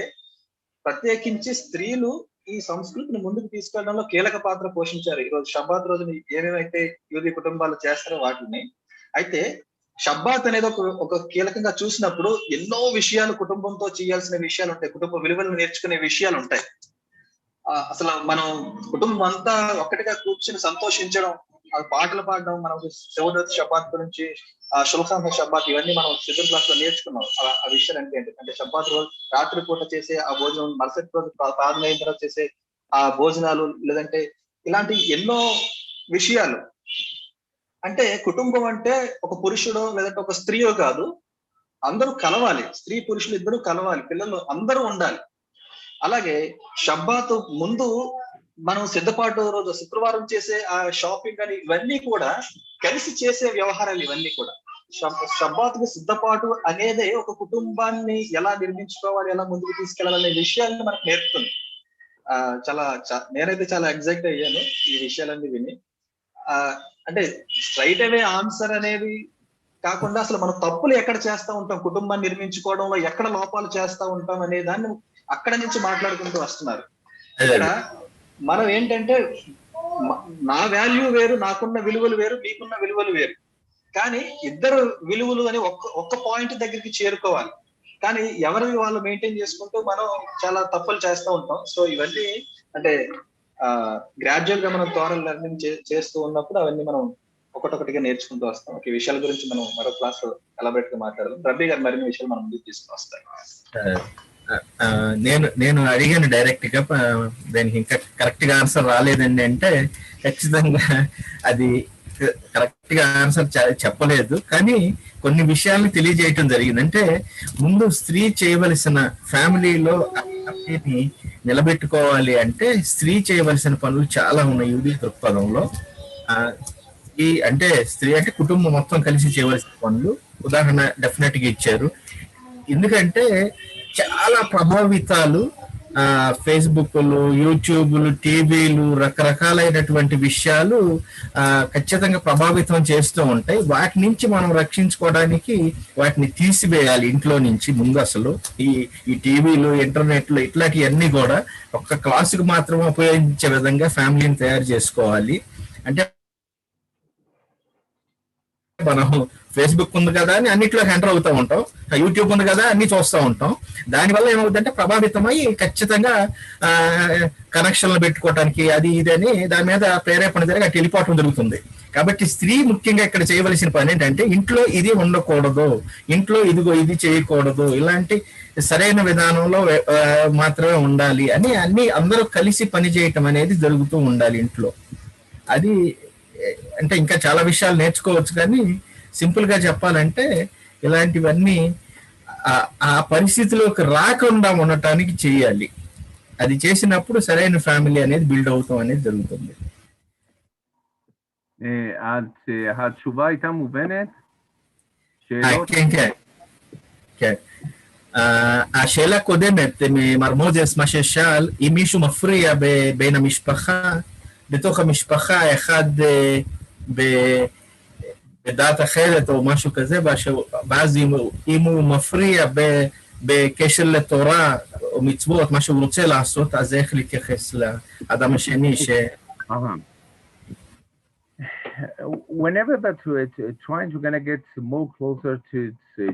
ప్రత్యేకించి స్త్రీలు ఈ సంస్కృతిని ముందుకు తీసుకెళ్లడంలో కీలక పాత్ర పోషించారు. ఈరోజు షబ్బాత్ రోజుని ఏమేమైతే యూది కుటుంబాలు చేస్తారో వాటిని. అయితే షబ్బాత్ అనేది ఒక కీలకంగా చూసినప్పుడు ఎన్నో విషయాలు, కుటుంబంతో చేయాల్సిన విషయాలు ఉంటాయి, కుటుంబ విలువలను నేర్చుకునే విషయాలు ఉంటాయి. అసలు మనం కుటుంబం అంతా ఒక్కటిగా కూర్చుని సంతోషించడం, పాటలు పాడడం, మనం సౌదత్ షబ్బాత్ గురించి, షుల్ఖాన్ షబ్బాత్, ఇవన్నీ మనం సిద్ధం క్లాస్ లో నేర్చుకున్నాం. ఆ విషయాలు అంటే షబ్బాత్ రోజు రాత్రి పూట చేసే ఆ భోజనం, మరుసటి రోజు ప్రార్థన అయిన తర్వాత చేసే ఆ భోజనాలు, లేదంటే ఇలాంటి ఎన్నో విషయాలు. అంటే కుటుంబం అంటే ఒక పురుషుడో లేదంటే ఒక స్త్రీయో కాదు, అందరూ కలవాలి, స్త్రీ పురుషులు ఇద్దరు కలవాలి, పిల్లలు అందరూ ఉండాలి. అలాగే షబ్బాత్ ముందు మనం సిద్ధపాటు రోజు శుక్రవారం చేసే ఆ షాపింగ్ అని ఇవన్నీ కూడా కలిసి చేసే వ్యవహారాలు. ఇవన్నీ కూడా షబ్బాత్ కి సిద్ధపాటు అనేది ఒక కుటుంబాన్ని ఎలా నిర్మించుకోవాలి, ఎలా ముందుకు తీసుకెళ్లాలనే విషయాన్ని మనకు నేర్పుతుంది. నేనైతే చాలా ఎగ్జైట్ అయ్యాను ఈ విషయాలన్నీ విని. అంటే స్ట్రైట్ అవే ఆన్సర్ అనేది కాకుండా అసలు మనం తప్పులు ఎక్కడ చేస్తా ఉంటాం, కుటుంబాన్ని నిర్మించుకోవడంలో ఎక్కడ లోపాలు చేస్తా ఉంటాం అనే దాన్ని అక్కడ నుంచి మాట్లాడుకుంటూ వస్తున్నారు. ఇక్కడ మనం ఏంటంటే నా వాల్యూ వేరు, నాకున్న విలువలు వేరు, మీకున్న విలువలు వేరు. కానీ ఇద్దరు విలువలు అని ఒక్క పాయింట్ దగ్గరికి చేరుకోవాలి. కానీ ఎవరివి వాళ్ళు మెయింటైన్ చేసుకుంటూ మనం చాలా తప్పులు చేస్తూ ఉంటాం. సో ఇవన్నీ అంటే గ్రాడ్యువల్ గా మనం థారల్ లెర్నింగ్ చేస్తూ ఉన్నప్పుడు అవన్నీ మనం ఒకటొకటిగా నేర్చుకుంటూ వస్తాం. ఈ విషయాల గురించి మనం మరో క్లాస్ లో ఎలాబరేట్ గా మాట్లాడదాం. రబ్బీ గారు మరిన్ని విషయాలు మనం ముందుకు తీసుకుని వస్తాం. నేను అడిగాను డైరెక్ట్ గా, దానికి ఇంకా కరెక్ట్ గా ఆన్సర్ రాలేదండి అంటే ఖచ్చితంగా అది కరెక్ట్ గా ఆన్సర్ చెప్పలేదు. కానీ కొన్ని విషయాలను తెలియజేయటం జరిగింది. అంటే ముందు స్త్రీ చేయవలసిన, ఫ్యామిలీలో అన్నిటిని నిలబెట్టుకోవాలి అంటే స్త్రీ చేయవలసిన పనులు చాలా ఉన్నాయి యూది దృక్పథంలో. అంటే స్త్రీ అంటే కుటుంబం మొత్తం కలిసి చేయవలసిన పనులు ఉదాహరణ డెఫినెట్ గా ఇచ్చారు. ఎందుకంటే చాలా ప్రభావితాలు ఫేస్బుక్లు, యూట్యూబ్లు, టీవీలు, రకరకాలైనటువంటి విషయాలు ఖచ్చితంగా ప్రభావితం చేస్తూ ఉంటాయి. వాటి నుంచి మనం రక్షించుకోవడానికి వాటిని తీసివేయాలి ఇంట్లో నుంచి ముందు. అసలు ఈ టీవీలు, ఇంటర్నెట్లు ఇట్లాంటివన్నీ కూడా ఒక్క క్లాసుకు మాత్రమే ఉపయోగించే విధంగా ఫ్యామిలీని తయారు చేసుకోవాలి. అంటే మనం ఫేస్బుక్ ఉంది కదా అని అన్నిట్లో ఎంటర్ అవుతూ ఉంటాం, యూట్యూబ్ ఉంది కదా అన్ని చూస్తూ ఉంటాం. దానివల్ల ఏమవుతుందంటే ప్రభావితమై ఖచ్చితంగా కనెక్షన్లు పెట్టుకోవడానికి అది ఇది అని దాని మీద ప్రేరేపణ జరిగి అటు వెళ్ళిపోవటం జరుగుతుంది. కాబట్టి స్త్రీ ముఖ్యంగా ఇక్కడ చేయవలసిన పని ఏంటంటే ఇంట్లో ఇది ఉండకూడదు, ఇంట్లో ఇదిగో ఇది చేయకూడదు, ఇలాంటి సరైన విధానంలో మాత్రమే ఉండాలి అని అన్ని అందరూ కలిసి పని చేయటం అనేది జరుగుతూ ఉండాలి ఇంట్లో. అది అంటే ఇంకా చాలా విషయాలు నేర్చుకోవచ్చు, కానీ సింపుల్ గా చెప్పాలంటే ఇలాంటివన్నీ ఆ పరిస్థితిలోకి రాకుండా ఉండటానికి చేయాలి. అది చేసినప్పుడు సరైన ఫ్యామిలీ అనేది బిల్డ్ అవుతాం అనేది జరుగుతుంది. התשובה הייתה מובנת? כן. השאלה הקודמת ממר מוזס, מה ששאל, אם מישהו מפריע בין המשפחה, בתוך המשפחה, אחד בדעת אחרת או משהו כזה, ואז אם הוא מפריע בקשר לתורה או מצוות, מה שהוא רוצה לעשות, אז איך להתייחס לאדם השני ש... Whenever that we're trying to gonna get more closer to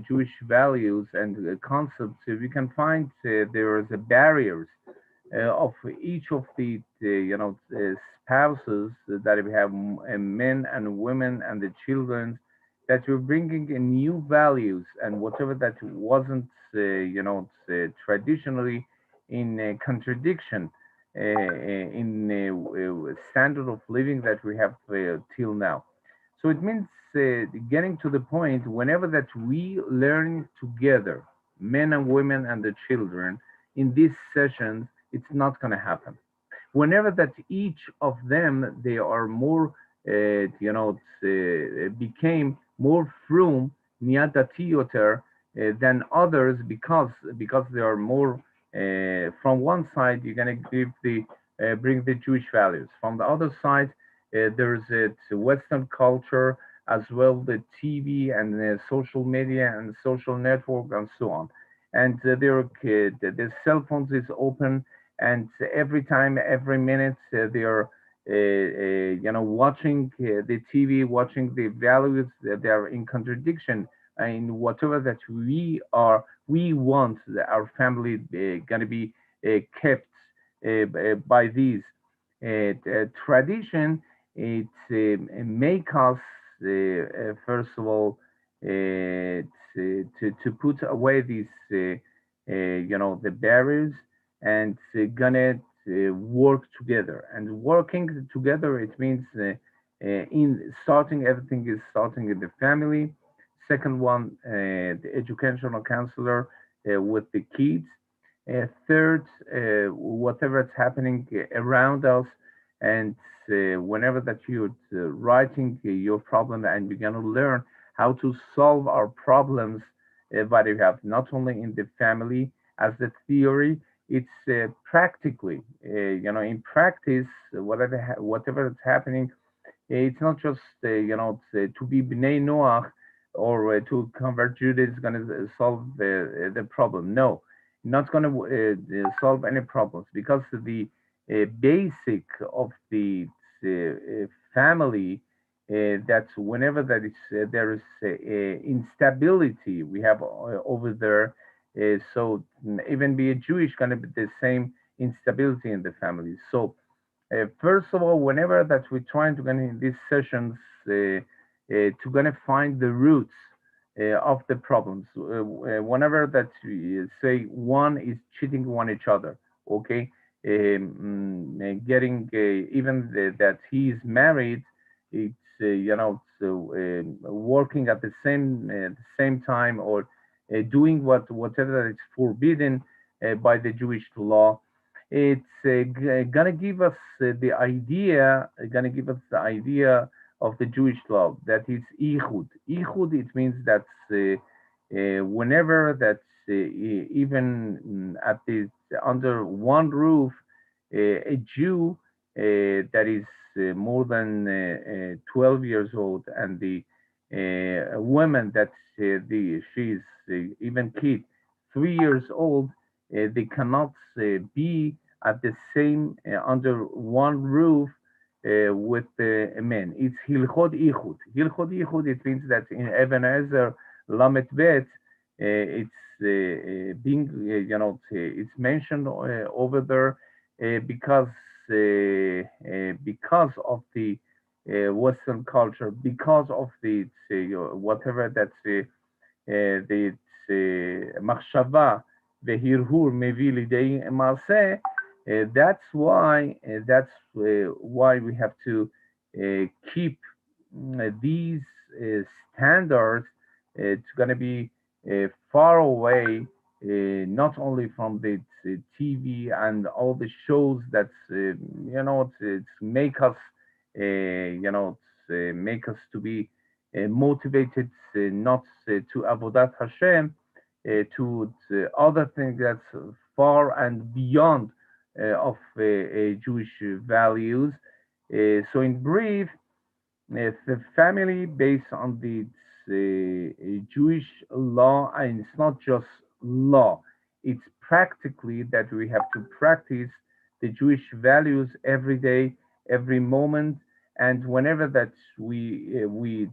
Jewish values and concepts, we can find there is barriers of each of the spouses that we have, men and women and the children, that we're bringing in new values and whatever that wasn't traditionally in contradiction in standard of living that we have till now. So it means getting to the point whenever that we learn together, men and women and the children, in these sessions, it's not going to happen. whenever that each of them, they are more, became more frum, niadatioter, than others, because they are more, from one side, you're going to bring the Jewish values. From the other side, there's Western culture, as well the TV and social media and social network and so on. And the cell phones is open, and every time, every minute, they are watching the TV, watching the values. They are in contradiction in whatever that we want our family going to be kept by these tradition. It make us first of all to put away these the barriers, and gonna work together. And working together, it means in starting, everything is starting in the family. Second one, the educational counselor with the kids. Third, whatever is happening around us, and whenever that you're writing your problem, and you're going to learn how to solve our problems that we have, not only in the family as the theory, it's practically, in practice, whatever is happening, it's not just to be bnei noach, or to convert Judah is going to solve the problem. No, not going to solve any problems, because the basic of the family, that whenever that is there is instability we have over there. So even be a Jewish, going to be the same instability in the family. So first of all, whenever that we're trying to get in these sessions to gonna find the roots of the problems, whenever that we say one is cheating one each other, okay, getting even that he is married, it's so working at the same time, or doing whatever is forbidden by the Jewish law. It's gonna give us the idea of the Jewish law, that is ichud. Ichud, it means that whenever that even at the under one roof, a Jew that is more than 12 years old, and the woman that she's even kid 3 years old, they cannot be at the same under one roof with the men. It's hilchot ichud. Hilchot ichud. It means that in Even Ezer Lamet Bet, it's being it's mentioned over there because of the Western culture, because of the whatever that's the מחשבה והרהור מביא לידי מעשה. That's why we have to keep these standards. It's going to be far away, not only from the TV and all the shows that it's make us make us to be motivated, not to avodat Hashem, to other things that's far and beyond of Jewish values. So in brief, the family based on the Jewish law, and it's not just law, it's practically that we have to practice the Jewish values every day, every moment, and whenever that we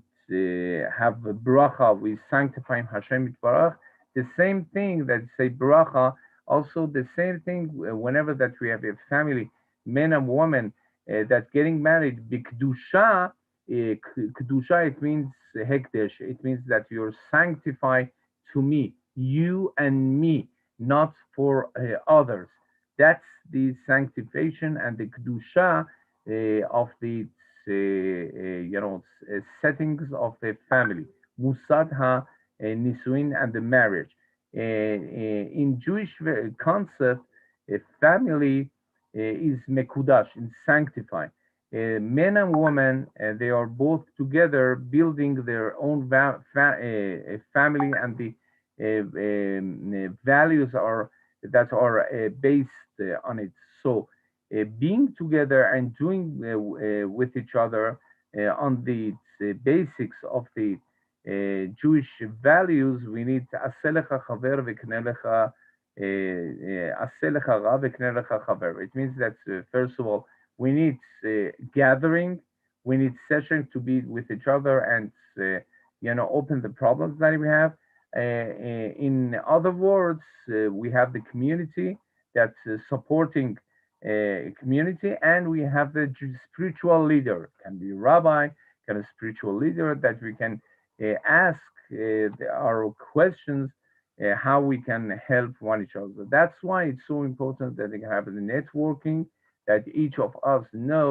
have a bracha, we sanctify Hashem Yitbarach. The same thing that say bracha, also the same thing whenever that we have a family, men and women that getting married, b'kedusha. Kedusha, it means hekdesh. It means that you're sanctified to me, you and me, not for others. That's the sanctification and the kedusha of the settings of the family, musad ha nisuin, and the marriage. In Jewish concept, a family is mekudash, is sanctified. Men and women, they are both together building their own family, and the values are that are based on it. So being together and doing with each other on the basics of the Jewish values, we need עשה לך חבר וקנה לך עשה לך רע וקנה לך חבר. It means that first of all, we need gathering, we need session to be with each other and open the problems that we have. In other words, we have the community that's supporting community, and we have the spiritual leader, can be rabbi, can be a spiritual leader that we can ask our questions, how we can help one each other. That's why it's so important that we have the networking, that each of us know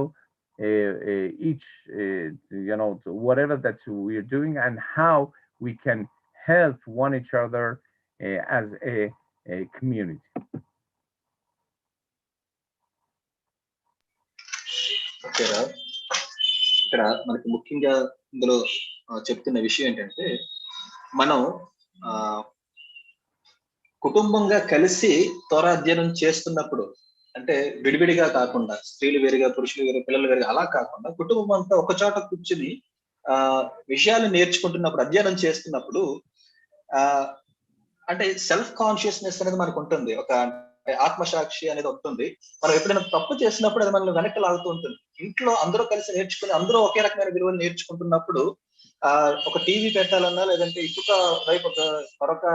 each, whatever that we are doing, and how we can help one each other as a community. ఇక్కడ మనకి ముఖ్యంగా ఇందులో చెప్తున్న విషయం ఏంటంటే, మనం కుటుంబంగా కలిసి తోరాధ్యయనం చేస్తున్నప్పుడు, అంటే విడివిడిగా కాకుండా, స్త్రీలు వేరుగా, పురుషులు వేరుగా, పిల్లలు వేరుగా అలా కాకుండా కుటుంబం అంతా ఒక చోట కూర్చుని విషయాలు నేర్చుకుంటున్నప్పుడు, అధ్యయనం చేస్తున్నప్పుడు అంటే సెల్ఫ్ కాన్షియస్నెస్ అనేది మనకు ఉంటుంది, ఒక ఆత్మసాక్షి అనేది ఉంటుంది. మనం ఎప్పుడైనా తప్పు చేసినప్పుడు అది మనల్ని వెనక్కి లాగుతూ ఉంటుంది. ఇంట్లో అందరూ కలిసి నేర్చుకుని, అందరూ ఒకే రకమైన విలువలు నేర్చుకుంటున్నప్పుడు ఒక టీవీ పెట్టాలన్నా, లేదంటే ఇంకొక వైపు మరొక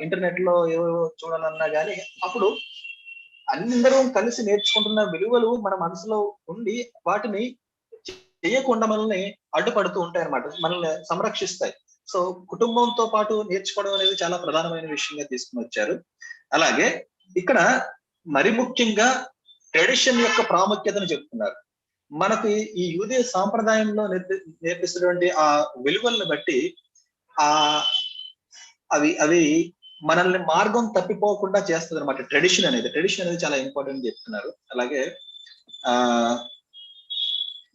ఇంటర్నెట్ లో ఏవో చూడాలన్నా గానీ, అప్పుడు అందరూ కలిసి నేర్చుకుంటున్న విలువలు మన మనసులో ఉండి వాటిని చేయకుండా మనల్ని అడ్డుపడుతూ ఉంటాయి అన్నమాట, మనల్ని సంరక్షిస్తాయి. సో కుటుంబంతో పాటు నేర్చుకోవడం అనేది చాలా ప్రధానమైన విషయంగా తీసుకుని వచ్చారు. అలాగే ఇక్కడ మరి ముఖ్యంగా ట్రెడిషన్ యొక్క ప్రాముఖ్యతను చెప్తున్నారు. మనకి ఈ యూదేయ సాంప్రదాయంలో నేర్పిస్తున్నటువంటి ఆ విలువలను బట్టి అవి మనల్ని మార్గం తప్పిపోకుండా చేస్తుంది అనమాట. ట్రెడిషన్ అనేది చాలా ఇంపార్టెంట్ చెప్తున్నారు. అలాగే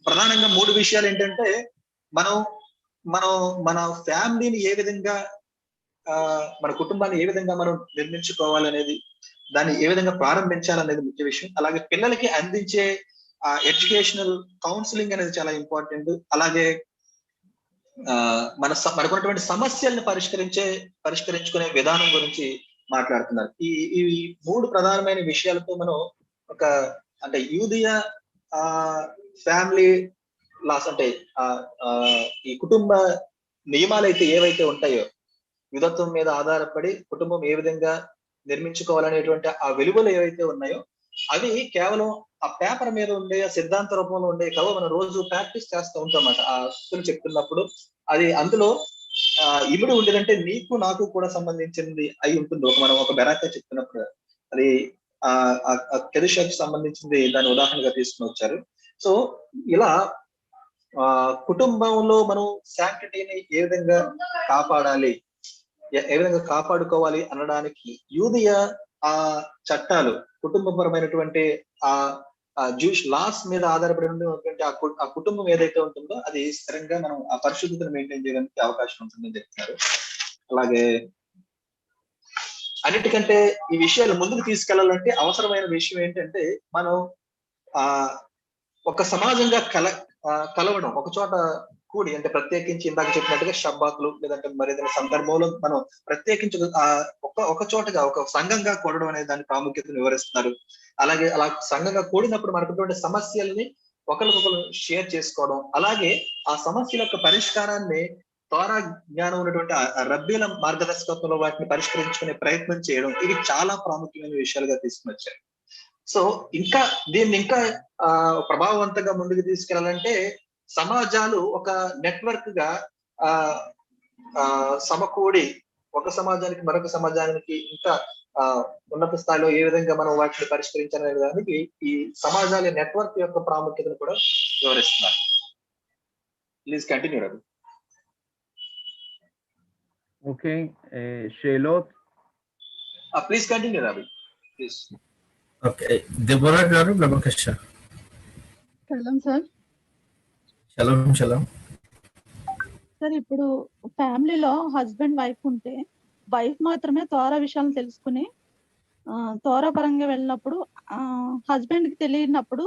ప్రధానంగా 3 విషయాలు ఏంటంటే, మన ఫ్యామిలీని ఏ విధంగా, మన కుటుంబాన్ని ఏ విధంగా మనం నిర్మించుకోవాలనేది, దాన్ని ఏ విధంగా ప్రారంభించాలనేది ముఖ్య విషయం. అలాగే పిల్లలకి అందించే ఎడ్యుకేషనల్ కౌన్సిలింగ్ అనేది చాలా ఇంపార్టెంట్. అలాగే మనకున్నటువంటి సమస్యల్ని పరిష్కరించుకునే విధానం గురించి మాట్లాడుతున్నారు. ఈ 3 ప్రధానమైన విషయాలతో మనం అంటే యూదియా ఫ్యామిలీ లాస్, అంటే ఈ కుటుంబ నియమాలు అయితే ఏవైతే ఉంటాయో, యుధత్వం మీద ఆధారపడి కుటుంబం ఏ విధంగా నిర్మించుకోవాలనేటువంటి ఆ విలువలు ఏవైతే ఉన్నాయో, అవి కేవలం ఆ పేపర్ మీద ఉండే, ఆ సిద్ధాంత రూపంలో ఉండే కావు, మనం రోజు ప్రాక్టీస్ చేస్తూ ఉంటాం అన్నమాట. ఆ స్కూల్ చెప్తున్నప్పుడు అది అందులో ఇమిడి ఉండేదంటే నీకు నాకు కూడా సంబంధించింది అయి ఉంటుంది. మనం ఒక బెరాక చెప్తున్నప్పుడు అది కెదుషాకి సంబంధించింది దాని ఉదాహరణగా తీసుకుని వచ్చారు. సో ఇలా కుటుంబంలో మనం శాంక్టిటీని ఏ విధంగా కాపాడాలి, ఏ విధంగా కాపాడుకోవాలి అనడానికి యూదియ ఆ చట్టాలు, కుటుంబపరమైనటువంటి ఆ జూయిష్ లాస్ మీద ఆధారపడి ఉన్నటువంటి ఆ కుటుంబం ఏదైతే ఉంటుందో అది స్థిరంగా మనం ఆ పరిశుద్ధతను మెయింటైన్ చేయడానికి అవకాశం ఉంటుందని చెప్తున్నారు. అలాగే అన్నిటికంటే ఈ విషయాలు ముందుకు తీసుకెళ్లాలంటే అవసరమైన విషయం ఏంటంటే, మనం ఒక సమాజంగా కలవడం, ఒక చోట కూడి, అంటే ప్రత్యేకించి ఇందాక చెప్పినట్టుగా షబ్బాతులు లేదంటే మరి ఏదైనా సందర్భంలో మనం ప్రత్యేకించి ఒక చోటగా ఒక సంఘంగా కూడడం అనే దాని ప్రాముఖ్యతను వివరిస్తున్నారు. అలాగే అలా సంఘంగా కూడినప్పుడు మనకున్నటువంటి సమస్యల్ని ఒకరికొకరు షేర్ చేసుకోవడం, అలాగే ఆ సమస్యల యొక్క పరిష్కారాన్ని తోరా జ్ఞానం ఉన్నటువంటి రబ్బీల మార్గదర్శకత్వంలో వాటిని పరిష్కరించుకునే ప్రయత్నం చేయడం, ఇవి చాలా ప్రాముఖ్యమైన విషయాలుగా తీసుకుని వచ్చారు. సో దీన్ని ఇంకా ప్రభావవంతంగా ముందుకు తీసుకెళ్లాలంటే సమాజాలు ఒక నెట్వర్క్ గా సమకూడి ఒక సమాజానికి మరొక సమాజానికి ఇంకా ఉన్నత స్థాయిలో ఏ విధంగా మనం వాటిని పరిష్కరించాలనే దానికి ఈ సమాజాల నెట్వర్క్ యొక్క ప్రాముఖ్యతను కూడా వివరిస్తున్నారు. Please continue Ravi. ఓకే, షేలోత్. Please continue Ravi, please. Okay, Deborah గారు Brahmakrishna. Shalom sir. Shalom shalom. Sir ఇప్పుడు ఫ్యామిలీలో హస్బెండ్ వైఫ్ ఉంటే వైఫ్ మాత్రమే తోరా విషయాలను తెలుసుకుని తోరా పరంగా వెళ్ళినప్పుడు హస్బెండ్ కి తెలియనప్పుడు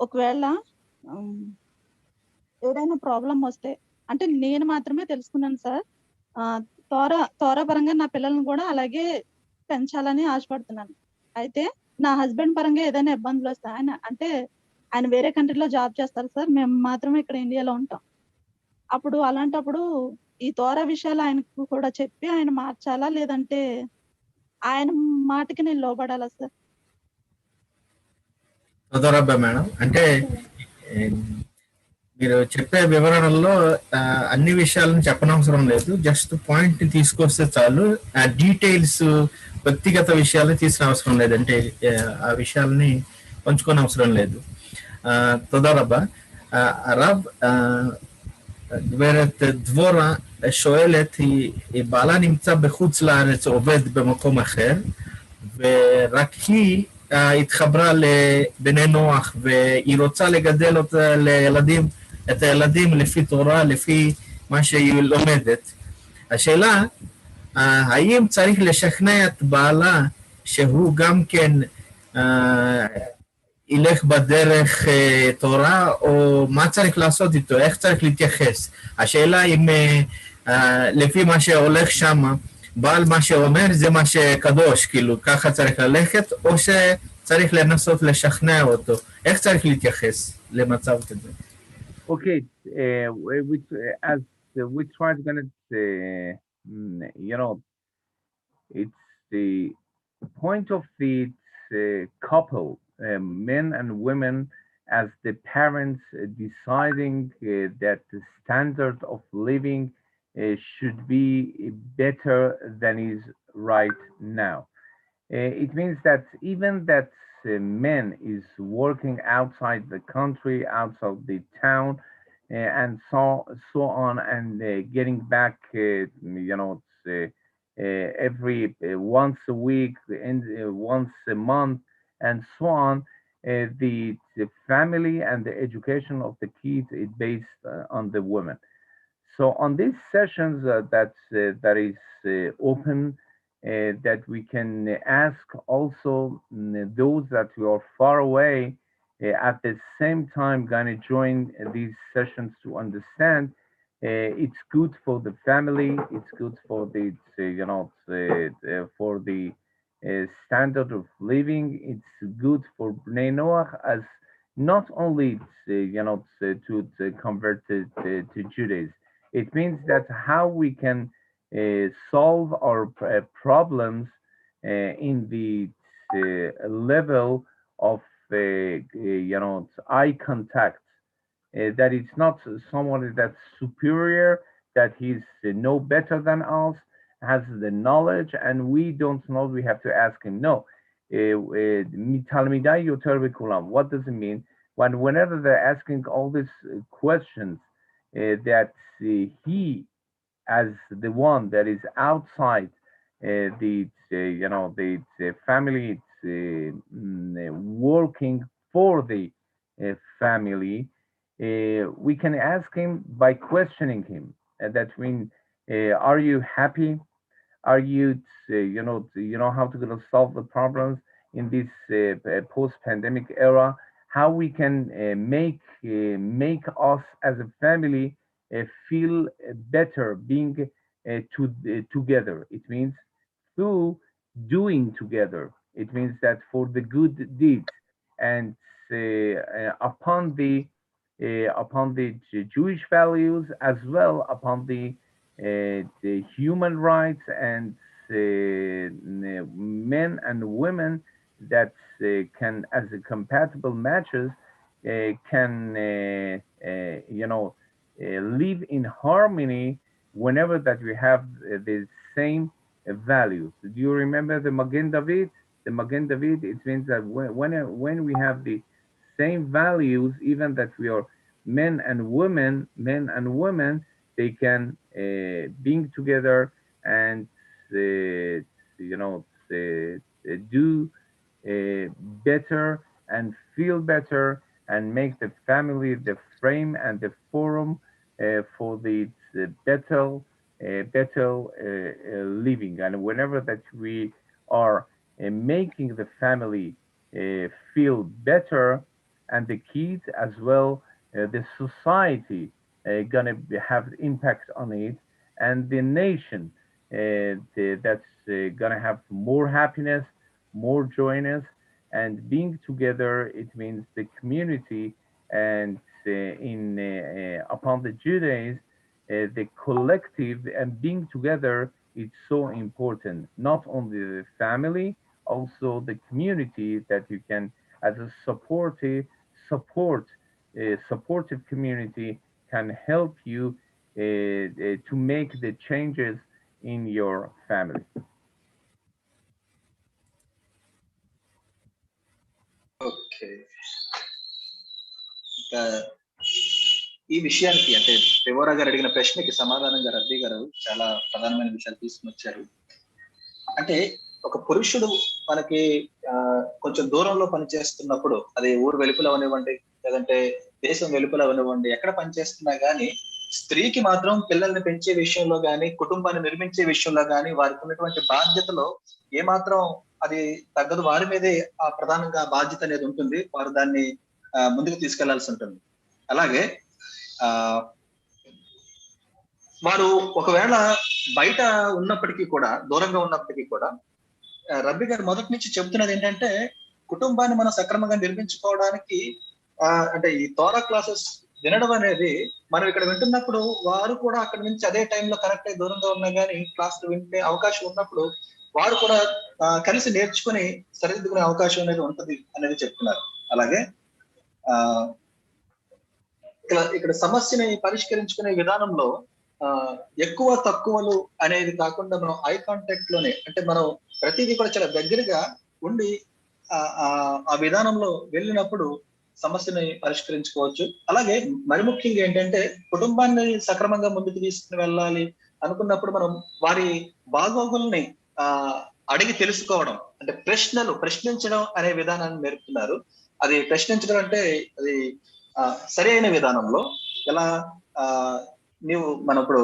ఒకవేళ ఏదైనా ప్రాబ్లం వస్తే, అంటే నేను మాత్రమే తెలుసుకున్నాను సార్. తోరా పరంగా నా పిల్లల్ని కూడా అలాగే పెంచాలని ఆశపడుతున్నాను. అయితే నా హస్బెండ్ పరంగా ఏదైనా ఇబ్బందులు వస్తాయి, ఆయన వేరే కంట్రీలో జాబ్ చేస్తారు సార్, మేము మాత్రమే ఇక్కడ ఇండియాలో ఉంటాం. అలాంటప్పుడు ఈ తోరా విషయాలు ఆయనకు కూడా చెప్పి ఆయన మార్చాలా, లేదంటే ఆయన మాటకి నేను లోబడాలా సార్? సోదరబ్బా మేడం, అంటే మీరు చెప్పే వివరణలో అన్ని విషయాలను చెప్పనవసరం లేదు, జస్ట్ పాయింట్ తీసుకొస్తే చాలు. ఆ డీటెయిల్స్, వ్యక్తిగత విషయాలు తీసిన అవసరం లేదు, అంటే ఆ విషయాలని పంచుకోని అవసరం లేదు. תודה הרב, גברת דבורה שואלת, בעלה נמצא בחוץ לארץ, עובד במקום אחר, ורק היא התחברה לבני נוח, והיא רוצה לגדל את הילדים לפי תורה, לפי מה שהיא לומדת. השאלה, האם צריך לשכנע את בעלה שהוא גם כן ילך בדרך תורה, או מה צריך לעשות איתו, איך צריך להתייחס? השאלה אם לפי מה שהולך שם, בעל מה שאומר זה מה שקדוש, כאילו ככה צריך ללכת, או שצריך לנסות לשכנע אותו, איך צריך להתייחס למצב כזה? Okay, as we try to it's the point of the couple, men and women, as the parents deciding that the standard of living should be better than is right now. It means that even that men is working outside the country, outside the town, and so on, and getting back, every once a week and once a month, and so on. The family and the education of the kids is based on the women. So on these sessions that is open, that we can ask also those that we are far away at the same time gonna join these sessions to understand it's good for the family, it's good for the for the standard of living, it's good for Bnei Noach, as not only to convert to Judaism. It means that how we can solve our problems in the level of eye contact. That it's not someone that's superior, that he's no better than us, has the knowledge, and we don't know. We have to ask him. No, what does it mean? Whenever they're asking all these questions, that he, as the one that is outside the family, working for the family, we can ask him by questioning him. That means, are you happy? Are you, how to solve the problems in this post-pandemic era? How we can make us as a family feel better being together. It means through doing together. It means that for the good deeds, and upon the Jewish values, as well upon the human rights, and men and women that can, as a compatible matches, can live in harmony whenever that we have the same values. Do you remember the Magen David? The Magen David, it means that when we have the same values, even that we are men and women, they can being together and do better and feel better and make the family the frame and the forum for the better living. And whenever that we are making the family feel better, and the kids as well, the society gonna have impact on it, and the nation that's gonna have more happiness, more joyness, and being together. It means the community, and in upon the Judaism, the collective and being together is so important. Not only the family, also the community that you can, as a supportive community, can help you to make the changes in your family. Okay. ఇంకా ఈ విషయానికి అంటే దేవోరా గారు అడిగిన ప్రశ్నకి సమాధానంగా రబ్బీ గారు చాలా ప్రధానమైన విషయాలు తీసుకుని వచ్చారు. అంటే ఒక పురుషుడు మనకి కొంచెం దూరంలో పనిచేస్తున్నప్పుడు, అది ఊరు వెలుపల అవనివ్వండి, లేదంటే దేశం వెలుపల అవనివ్వండి, ఎక్కడ పనిచేస్తున్నా గానీ స్త్రీకి మాత్రం పిల్లల్ని పెంచే విషయంలో గానీ, కుటుంబాన్ని నిర్మించే విషయంలో గానీ, వారికి ఉన్నటువంటి బాధ్యతలో ఏమాత్రం అది తగ్గదు. వారి మీదే ఆ ప్రధానంగా బాధ్యత అనేది ఉంటుంది. వారు దాన్ని ముందుకు తీసుకెళ్లాల్సి ఉంటుంది. అలాగే వారు ఒకవేళ బయట ఉన్నప్పటికీ కూడా, దూరంగా ఉన్నప్పటికీ కూడా, రబ్బీ గారు మొదటి నుంచి చెబుతున్నది ఏంటంటే, కుటుంబాన్ని మనం సక్రమంగా నిర్మించుకోవడానికి అంటే ఈ తోరా క్లాసెస్ వినడం అనేది, మనం ఇక్కడ వింటున్నప్పుడు వారు కూడా అక్కడ నుంచి అదే టైంలో కరెక్ట్ అయి దూరంగా ఉన్నా కానీ క్లాస్ వింటే అవకాశం ఉన్నప్పుడు వారు కూడా కలిసి నేర్చుకుని సరిదిద్దుకునే అవకాశం అనేది ఉంటుంది అనేది చెప్తున్నారు. అలాగే ఇక్కడ సమస్యని పరిష్కరించుకునే విధానంలో ఎక్కువ తక్కువలు అనేది కాకుండా మనం ఐ కాంటాక్ట్ లోనే, అంటే మనం ప్రతిదీ కూడా చాలా దగ్గరగా ఉండి ఆ విధానంలో వెళ్ళినప్పుడు సమస్యని పరిష్కరించుకోవచ్చు. అలాగే మరి ముఖ్యంగా ఏంటంటే, కుటుంబాన్ని సక్రమంగా ముందుకు తీసుకుని వెళ్ళాలి అనుకున్నప్పుడు మనం వారి బాగోగుల్ని అడిగి తెలుసుకోవడం, అంటే ప్రశ్నించడం అనే విధానాన్ని నేర్పుతున్నారు. అది ప్రశ్నించడం అంటే అది సరి అయిన విధానంలో ఎలా, మనం ఇప్పుడు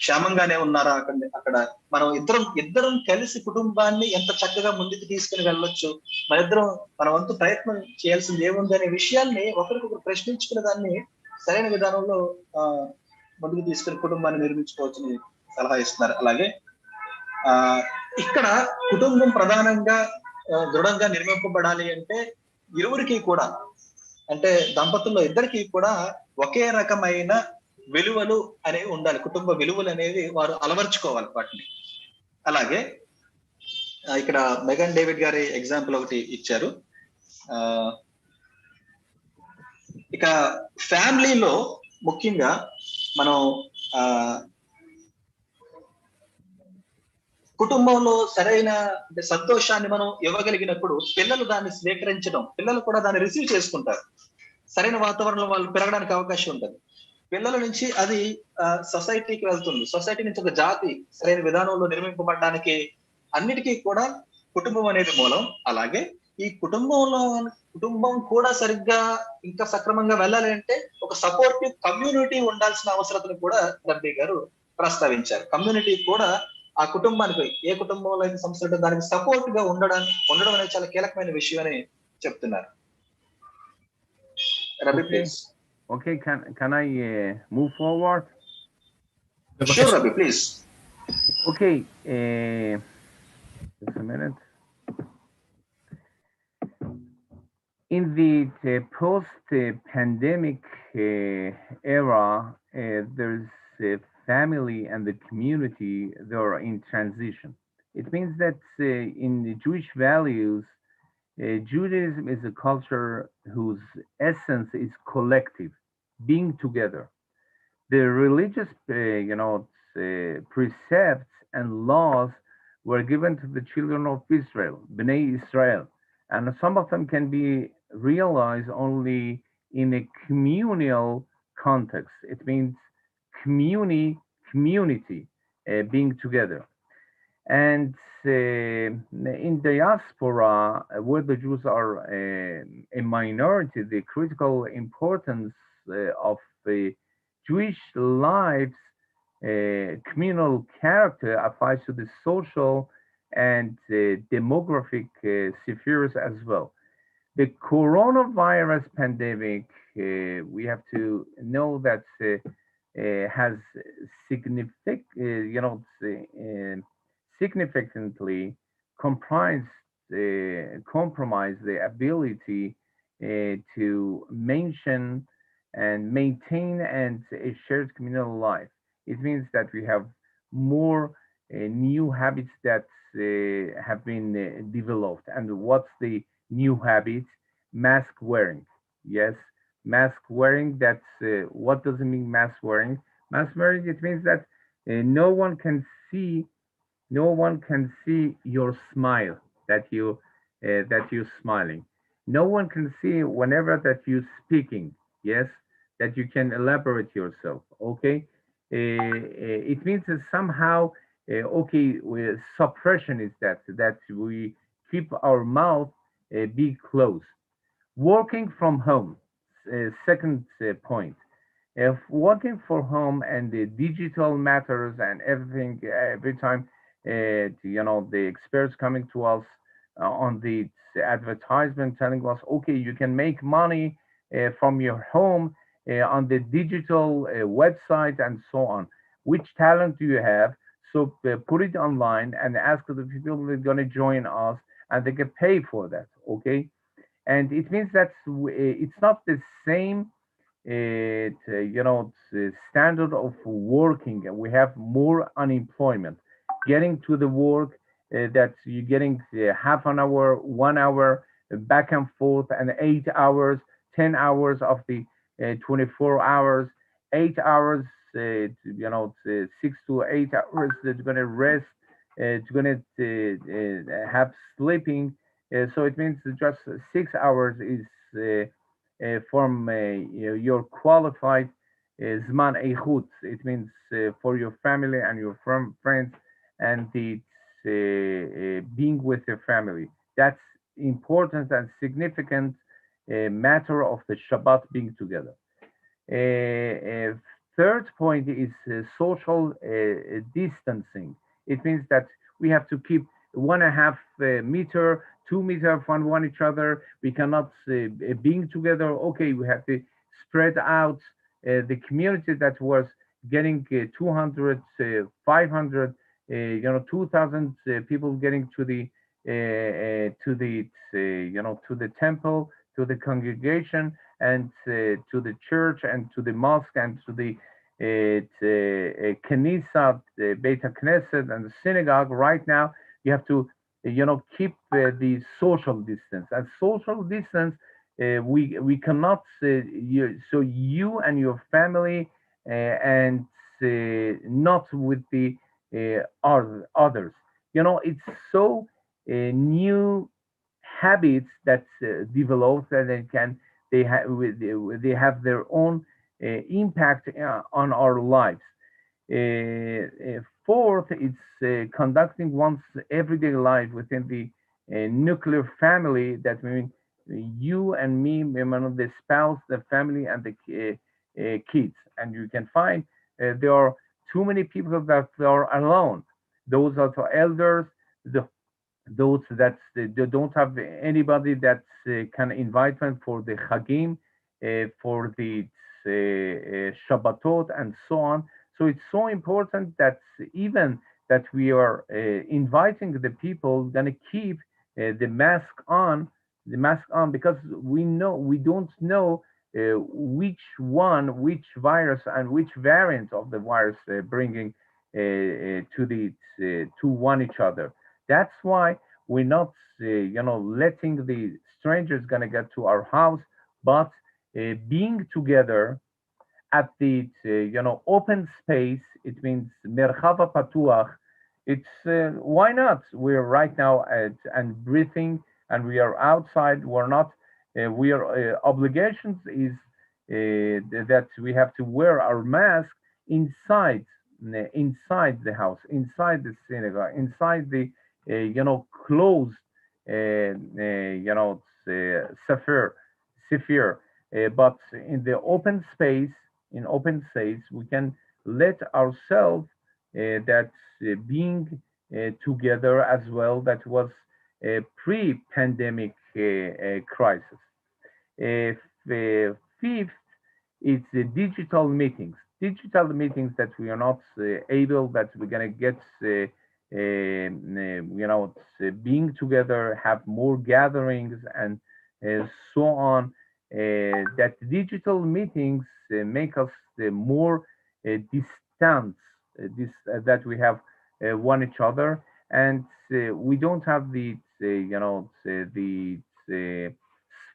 క్షేమంగానే ఉన్నారా, అక్కడ మనం ఇద్దరం కలిసి కుటుంబాన్ని ఎంత చక్కగా ముందుకు తీసుకుని వెళ్ళొచ్చు, మన వంతు ప్రయత్నం చేయాల్సింది ఏముంది అనే విషయాల్ని ఒకరికొకరు ప్రశ్నించుకునే దాన్ని సరైన విధానంలో ముందుకు తీసుకుని కుటుంబాన్ని నిర్మించుకోవచ్చని సలహా ఇస్తున్నారు. అలాగే ఇక్కడ కుటుంబం ప్రధానంగా దృఢంగా నిర్మింపబడాలి అంటే ఇరువురికి కూడా, అంటే దంపతుల్లో ఇద్దరికి కూడా ఒకే రకమైన విలువలు అనేవి ఉండాలి. కుటుంబ విలువలు అనేవి వారు అలవర్చుకోవాలి వాటిని. అలాగే ఇక్కడ మెగన్ డేవిడ్ గారి ఎగ్జాంపుల్ ఒకటి ఇచ్చారు. ఇక ఫ్యామిలీలో ముఖ్యంగా మనం కుటుంబంలో సరైన సంతోషాన్ని మనం ఇవ్వగలిగినప్పుడు పిల్లలు దాన్ని స్వీకరించడం, పిల్లలు కూడా దాన్ని రిసీవ్ చేసుకుంటారు. సరైన వాతావరణంలో వాళ్ళు పెరగడానికి అవకాశం ఉంటుంది. పిల్లల నుంచి అది సొసైటీకి వెళ్తుంది. సొసైటీ నుంచి ఒక జాతి సరైన విధానంలో నిర్మింపబడడానికి అన్నిటికీ కూడా కుటుంబం అనేది మూలం. అలాగే ఈ కుటుంబం కూడా సరిగ్గా ఇంకా సక్రమంగా వెళ్ళాలి అంటే ఒక సపోర్టివ్ కమ్యూనిటీ ఉండాల్సిన అవసరతను కూడా రబ్బీ గారు ప్రస్తావించారు. కమ్యూనిటీ కూడా ఆ కుటుంబానికి, ఏ కుటుంబంలో అయితే సమస్య ఉంటే దానికి సపోర్ట్ గా ఉండడం అనేది చాలా కీలకమైన విషయం అని చెప్తున్నారు. రబ్బీ please. Okay, can I move forward? Sure, Rabbi, please. Okay, just a minute. In the post-pandemic era, there's family and the community, they are in transition. It means that in the Jewish values, Judaism is a culture whose essence is collective, being together. The religious, precepts and laws were given to the children of Israel, Bnei Israel, and some of them can be realized only in a communal context. It means community, being together. And in diaspora, where the Jews are a minority, the critical importance of the Jewish lives, communal character applies to the social and demographic spheres as well. The coronavirus pandemic, we have to know that has significantly compromised compromise the ability to mention and maintain and a shared communal life. It means that we have more new habits that have been developed. And what's the new habit? Mask wearing. Yes, mask wearing. That's what does it mean? Mask wearing. Mask wearing. It means that no one can see no one can see your smile, that you smiling. No one can see whenever that you speaking. Yes, that you can elaborate yourself. Okay, it means that somehow okay, suppression is that we keep our mouth be closed. Working from home, second point. If working from home and the digital matters and everything, every time, the experts coming to us on the advertisement telling us, okay, you can make money from your home on the digital website and so on. Which talent do you have? So put it online and ask the people that are going to join us, and they can pay for that. Okay, and it means that it's not the same standard of working. We have more unemployment. Getting to the work, that you're getting half an hour, 1 hour, back and forth, and 8 hours, 10 hours of the 24 hours, 8 hours, 6 to 8 hours. It's going to rest. It's going to have sleeping. So it means just 6 hours is from your qualified Zman Eichut. It means for your family and your friends, and the being with your family. That's important and significant matter of the Shabbat being together. Uh, Third point is social distancing. It means that we have to keep 1.5 meter, 2 meter from one each other. We cannot being together. Okay, we have to spread out the community that was getting 200, 500, 2,000 people getting to the temple, to the congregation, and to the church, and to the mosque, and to the Kenisa, the Beit Knesset, and the synagogue. Right now, you have to, keep the social distance. And social distance, we cannot. So you and your family, and not with the others. It's so new habits that develop, that they have their own impact on our lives. Fourth, it's conducting one's everyday life within the nuclear family. That means you and me, the spouse, the family, and the kids. And you can find there are too many people that are alone. Those are the elders, the those that they don't have anybody that can invite them for the Chagim, for the Shabbatot, and so on. So it's so important that even that we are inviting the people, gonna keep the mask on, because we don't know which virus and which variant of the virus bringing to one each other. That's why we're not, letting the strangers gonna get to our house, but being together at the, open space. It means merchava patuach. It's why not? We're right now and breathing, and we are outside. We're not. We are obligations is that we have to wear our mask inside. inside the house, inside the synagogue, inside the closed sphere, but in the open space, we can let ourselves that being together as well. That was a pre-pandemic crisis. Fifth, it's the digital meetings. Digital meetings that we are not able, that we're gonna get, being together, have more gatherings, and so on. That digital meetings make us more distant, that we have one each other, and we don't have the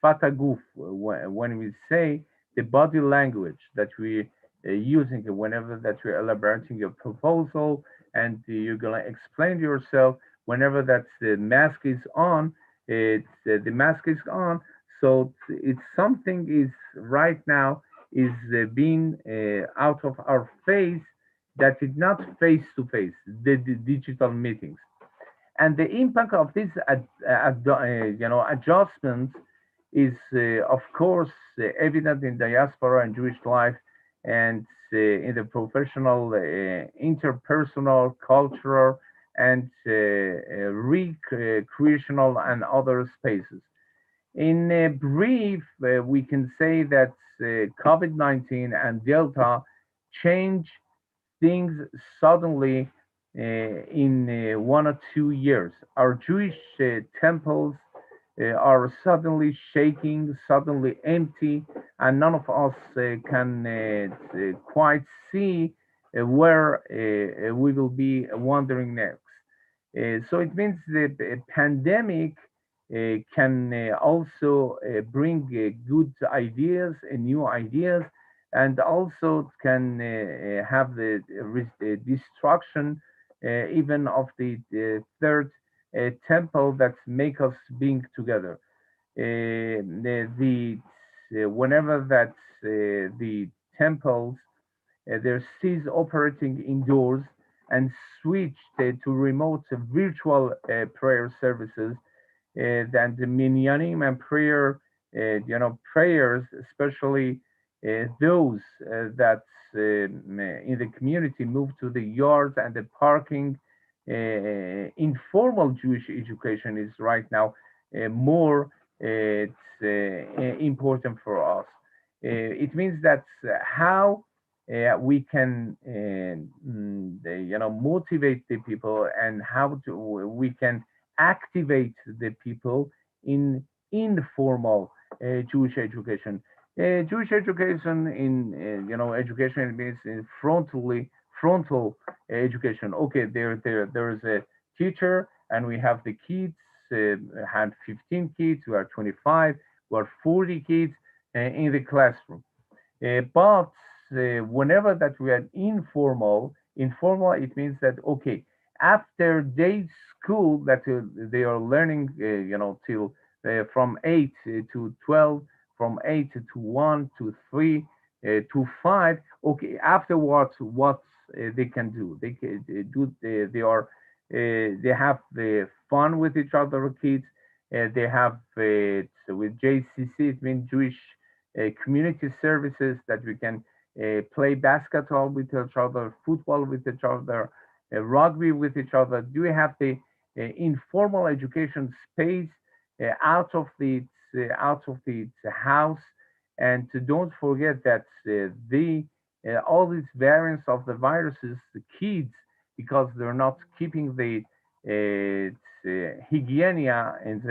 sfata guf, when we say the body language that we using whenever that we're elaborating a proposal, and you're gonna explain yourself whenever that the mask is on. It's the mask is on, so it's something is right now is being out of our face, that is not face to face, the digital meetings. And the impact of these adjustments is of course evident in diaspora and Jewish life, and in the professional, interpersonal, cultural, and recreational and other spaces. In brief, we can say that COVID-19 and Delta change things suddenly in 1 or 2 years. Our Jewish temples are suddenly shaking, suddenly empty, and none of us can quite see where we will be wandering next. So it means that a pandemic can also bring good ideas and new ideas, and also can have the destruction even of the third temple that make us being together. Whenever that the temples they cease operating indoors and switched to remote virtual prayer services, than the minyanim and prayers, especially those that in the community move to the yards and the parking. Informal Jewish education is right now more important for us. It means that how we can motivate the people, and how we can activate the people in informal Jewish education. Jewish education in education means in frontal education. Okay, there is a teacher, and we have the kids. Had 15 kids, we are 25, we are 40 kids in the classroom. But whenever that we are informal, it means that okay, after day school that they are learning, till from 8 to 12, from 8 to 1 to 3 to 5. Okay, afterwards, what they can do? They can do. They have the fun with each other, kids. They have with JCC, it means Jewish community services, that we can play basketball with each other, football with each other, rugby with each other. Do we have the informal education space out of the house? And don't forget that the all these variants of the viruses, the kids, because they're not keeping the hygienia and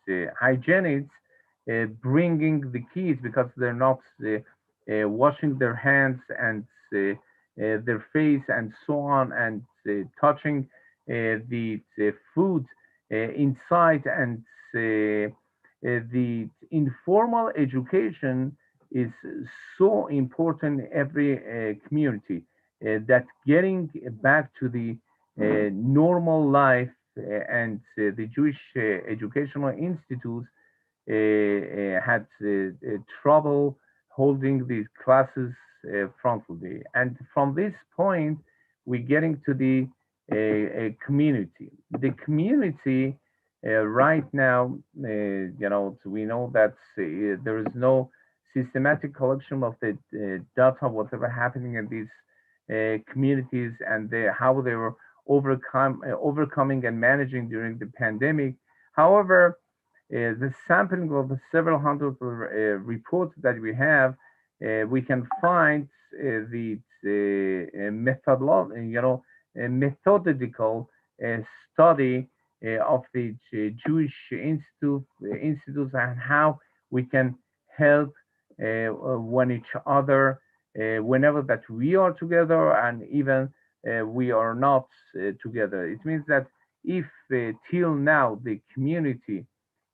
the hygienics, bringing the kids, because they're not washing their hands and their face and so on, and touching the food inside, and the informal education is so important in every community, that getting back to the normal life, and the Jewish educational institutes had trouble holding these classes frontally. And from this point, we're getting to the community. The community right now, so we know that there is no systematic collection of the data, whatever happening in these communities, and how they were overcoming and managing during the pandemic. However, the sampling of the several hundred reports that we have, we can find the methodical study of the Jewish institutes and how we can help one each other whenever that we are together, and even we are not together. It means that if till now the community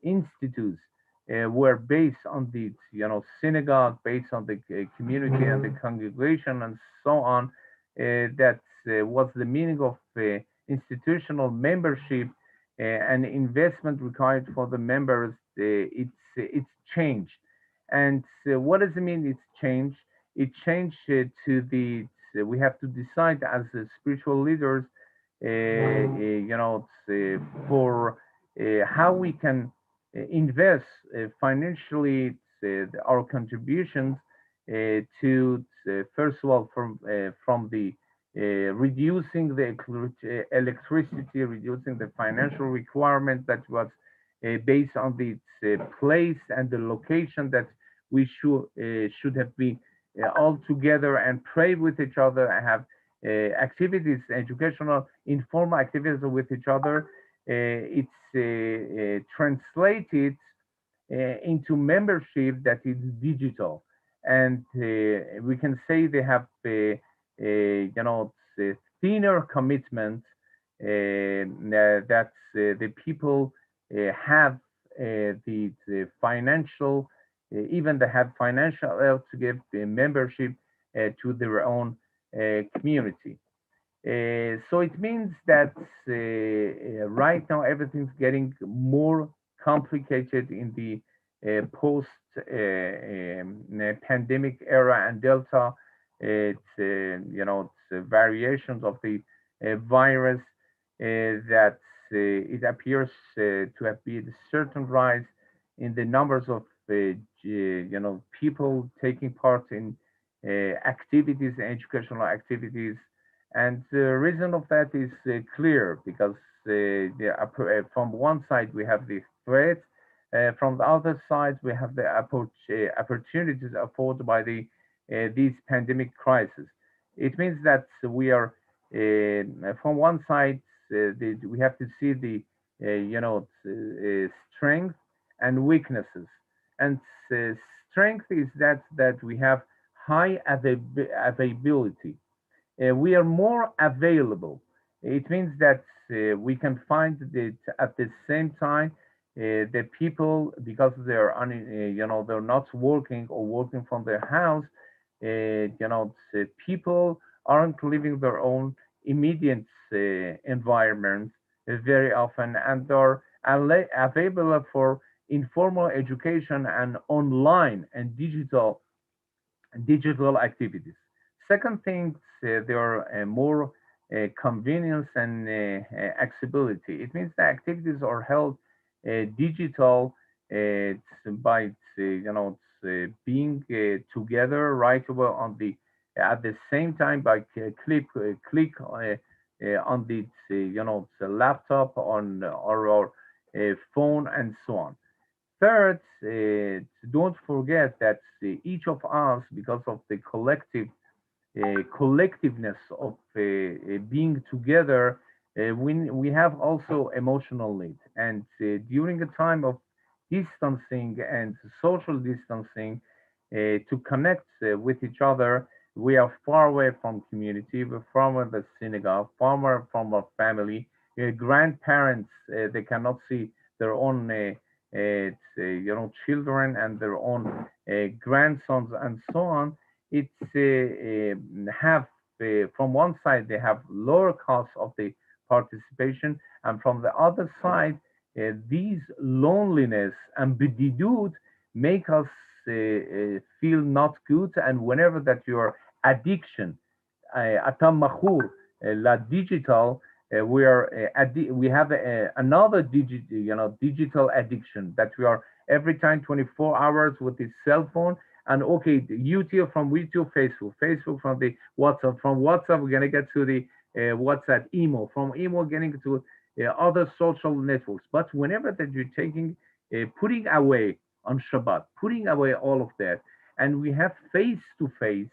institutes were based on the synagogue, based on the community and the congregation and so on, that was the meaning of institutional membership and investment required for the members. It's changed. And what does it mean it's changed? It changed to the we have to decide as spiritual leaders, for how we can invest financially our contributions to first of all from the reducing the electricity, reducing the financial requirement that was based on the place and the location that we should have been all together and pray with each other and have activities, educational, informal activities with each other. It's translated into membership that is digital, and we can say they have thinner commitment that the people have the financial, even they have financial help to give the membership to their own community. So it means that right now everything's getting more complicated in the post pandemic era, and Delta. It's it's variations of the virus that it appears to have been a certain rise in the numbers of people taking part in activities, educational activities, and the reason of that is clear because from one side we have the threat, from the other side we have the opportunities afforded by these pandemic crisis. It means that we are from one side we have to see the strength and weaknesses. And strength is that we have high availability. We are more available. It means that we can find that at the same time the people, because they're they're not working or working from their house, people aren't living their own immediate environment very often, and are available for informal education and online and digital activities. Second thing, there are more convenience and accessibility. It means the activities are held digital by being together right away on the at the same time by click on the the laptop on or phone and so on. Third, don't forget that each of us, because of the collectiveness of being together, we have also emotional needs. And during a time of distancing and social distancing, to connect with each other, we are far away from community, we're far away from the synagogue, far away from our family. Grandparents, they cannot see their own children and their own grandsons and so on. It's have from one side they have lower costs of the participation, and from the other side these loneliness and bididut make us feel not good. And whenever that your addiction, atam machur, la digital, we are we have another digital addiction that we are every time 24 hours with the cell phone. And okay, YouTube, from YouTube, Facebook from the WhatsApp, from WhatsApp we're gonna get to the WhatsApp, email, from email getting to other social networks. But whenever that you're taking, putting away on Shabbat, putting away all of that, and we have face to face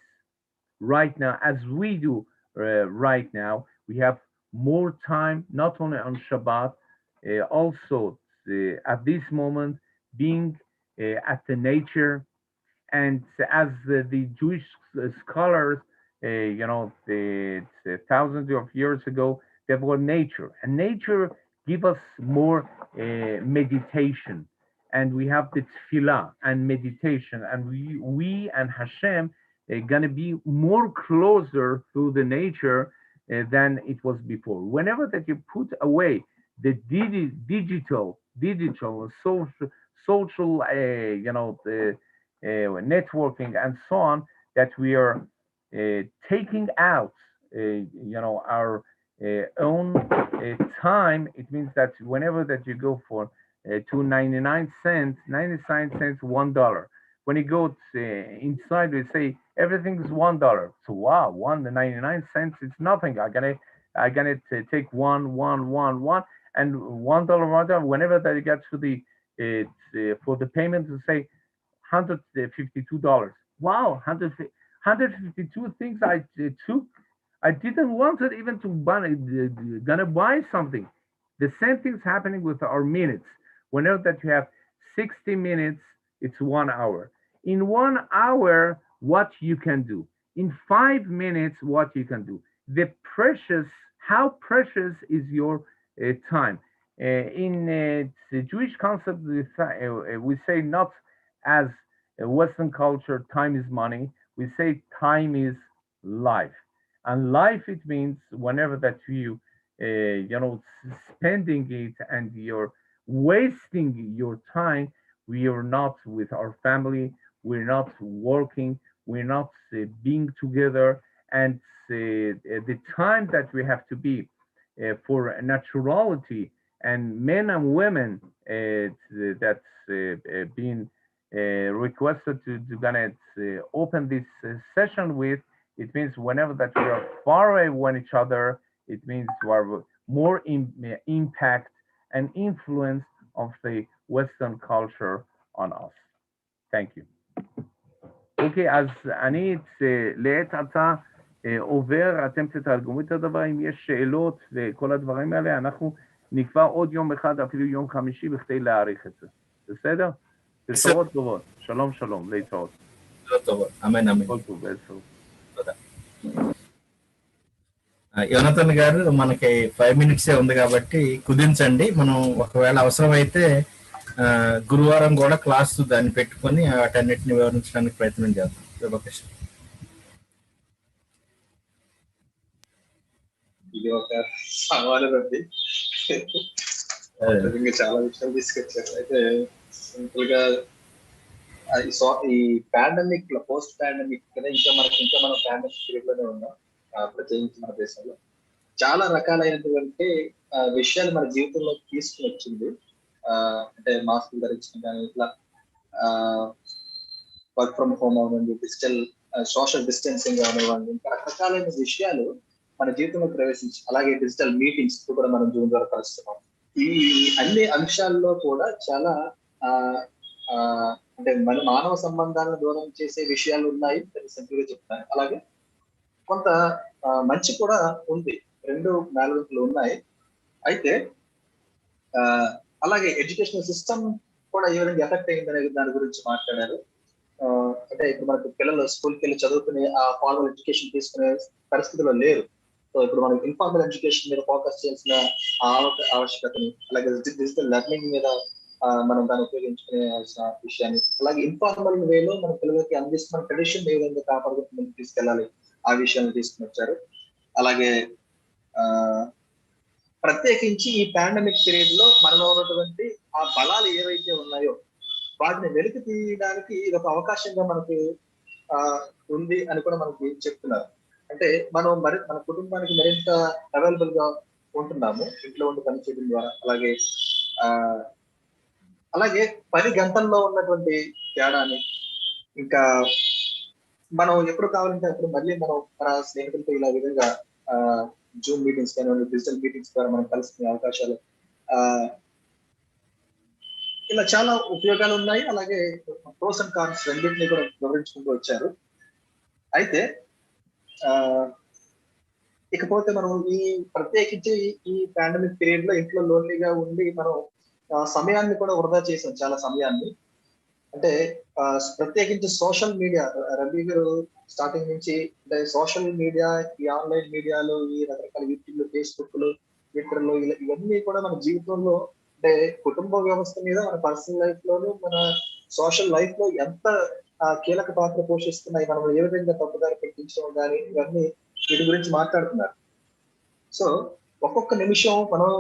right now, as we do right now, we have more time, not only on Shabbat, also at this moment, being at the nature. And as the Jewish scholars, thousands of years ago, they were nature, and nature give us more meditation, and we have the tefillah and meditation, and we and Hashem are gonna be more closer to the nature than it was before. Whenever that you put away the digital social, the networking and so on, that we are taking out, our own time. It means that whenever that you go for 2.99 cents, 99 cents, $1. When you go inside, we say everything is $1. So wow, 1.99 is nothing. I'm gonna take one, and $1. Whenever that you get to the for the payment, to say $152. Wow, 152 things I took. I didn't want it even to gonna buy something. The same thing's happening with our minutes. Whenever that you have 60 minutes, it's 1 hour. In 1 hour, what you can do. In 5 minutes, what you can do. How precious is your time. In the Jewish concept, we say not as a Western culture, time is money. We say time is life. And life, it means whenever that you, spending it and you're wasting your time, we are not with our family, we're not working, we're not being together. And the time that we have to be for naturality, and men and women that's been requested to gonna open this session with, it means whenever that we are far away from each other, it means we are more impact and influence of the Western culture on us. Thank you. אוקיי, אז אני לעת עתה עובר, אתם תתרגמו את הדבר, אם יש שאלות וכל הדברים האלה, אנחנו נקבע עוד יום אחד, אפילו יום חמישי, בכדי להאריך את זה. בסדר? בשורות טובות. שלום, שלום, להתראות. בשורות טובות. אמן, אמן. כל טוב, בסדר. తోదా. యోనతన్ గారు, మనకి 5 minutes ఉంది కాబట్టి కుదించండి. మనం ఒకవేళ అవసరమైతే గురువారం కూడా class దాన్ని పెట్టుకొని వాటన్నిటిని వివరించడానికి ప్రయత్నం చేద్దాం. శుభకృష్ణ. ఇది ఒక సవాలు ఉంది. ఇంకా చాలా విషయాలు తీసుకొచ్చారు. అయితే సింపుల్ గా ఈ పాండమిక్ లో, పోస్ట్ పాండమిక్ కదా, ఇంకా మనం పాండమిక్ పీరియడ్ లోనే ఉన్నాం. ప్రత్యేకించి మన దేశంలో చాలా రకాలైనటువంటి విషయాలు మన జీవితంలో తీసుకుని వచ్చింది. అంటే మాస్కులు ధరించడం కానీ, ఇట్లా వర్క్ ఫ్రమ్ హోమ్ అవ్వండి, డిజిటల్ సోషల్ డిస్టెన్సింగ్ అవ్వండి, ఇంకా రకరకాలైన విషయాలు మన జీవితంలో ప్రవేశించి, అలాగే డిజిటల్ మీటింగ్స్ కూడా మనం జూమ్ ద్వారా కలుస్తున్నాం. ఈ అన్ని అంశాల్లో కూడా చాలా అంటే మన మానవ సంబంధాలను దూరం చేసే విషయాలు ఉన్నాయి, సింపుల్ గా చెప్తాను. అలాగే కొంత మంచి కూడా ఉంది, రెండు మేళవింపులు ఉన్నాయి. అయితే అలాగే ఎడ్యుకేషనల్ సిస్టమ్ కూడా ఏ విధంగా ఎఫెక్ట్ అయింది అనే దాని గురించి మాట్లాడారు. అంటే ఇప్పుడు మనకు పిల్లలు స్కూల్కి వెళ్ళి చదువుకునే ఆ ఫార్మల్ ఎడ్యుకేషన్ తీసుకునే పరిస్థితిలో లేరు. సో ఇప్పుడు మనకి ఇన్ఫార్మల్ ఎడ్యుకేషన్ మీద ఫోకస్ చేయాల్సిన ఆవశ్యకతని, అలాగే డిజిటల్ లెర్నింగ్ మీద మనం దాన్ని ఉపయోగించుకునే విషయాన్ని, అలాగే ఇన్ఫార్మల్ వేలో మన పిల్లలకి అందిస్తున్న ట్రెడిషన్ ఏ విధంగా కాపాడుకుంటూ తీసుకెళ్ళాలి, ఆ విషయాన్ని తీసుకుని వచ్చారు. అలాగే ప్రత్యేకించి ఈ పాండమిక్ పీరియడ్ లో మనలో ఉన్నటువంటి ఆ బలాలు ఏవైతే ఉన్నాయో వాటిని వెలికి తీయడానికి ఇది ఒక అవకాశంగా మనకి ఉంది అని కూడా మనకి చెప్తున్నారు. అంటే మనం మన కుటుంబానికి మరింత అవైలబుల్ గా ఉంటున్నాము ఇంట్లో ఉండి పని చేయడం ద్వారా. అలాగే 10 గంటల్లో ఉన్నటువంటి తేడాని, ఇంకా మనం ఎప్పుడు కావాలంటే అప్పుడు మళ్ళీ మనం మన స్నేహితులతో ఇలా విధంగా జూమ్ మీటింగ్స్ కానివ్వండి, డిజిటల్ మీటింగ్స్ ద్వారా మనం కలుసుకునే అవకాశాలు, ఇలా చాలా ఉపయోగాలు ఉన్నాయి. అలాగే ప్రోస్ అండ్ కాన్స్ రెండింటినీ కూడా వివరించుకుంటూ వచ్చారు. అయితే ఇకపోతే మనం ప్రత్యేకించి ఈ పాండమిక్ పీరియడ్ లో ఇంట్లో లోన్లీగా ఉండి మనం సమయాన్ని కూడా వృధా చేసాం, చాలా సమయాన్ని. అంటే ప్రత్యేకించి సోషల్ మీడియా, రబీ గారు స్టార్టింగ్ నుంచి అంటే సోషల్ మీడియా, ఈ ఆన్లైన్ మీడియాలు, ఈ రకరకాల యూట్యూబ్లు, ఫేస్బుక్లు, ట్విట్టర్లు, ఇవన్నీ కూడా మన జీవితంలో అంటే కుటుంబ వ్యవస్థ మీద, మన పర్సనల్ లైఫ్ లోను, మన సోషల్ లైఫ్ లో ఎంత కీలక పాత్ర పోషిస్తున్నాయి, మనం ఏ విధంగా తప్పుదారి పెట్టించడం కానీ, ఇవన్నీ వీటి గురించి మాట్లాడుతున్నారు. సో ఒక్కొక్క నిమిషం మనం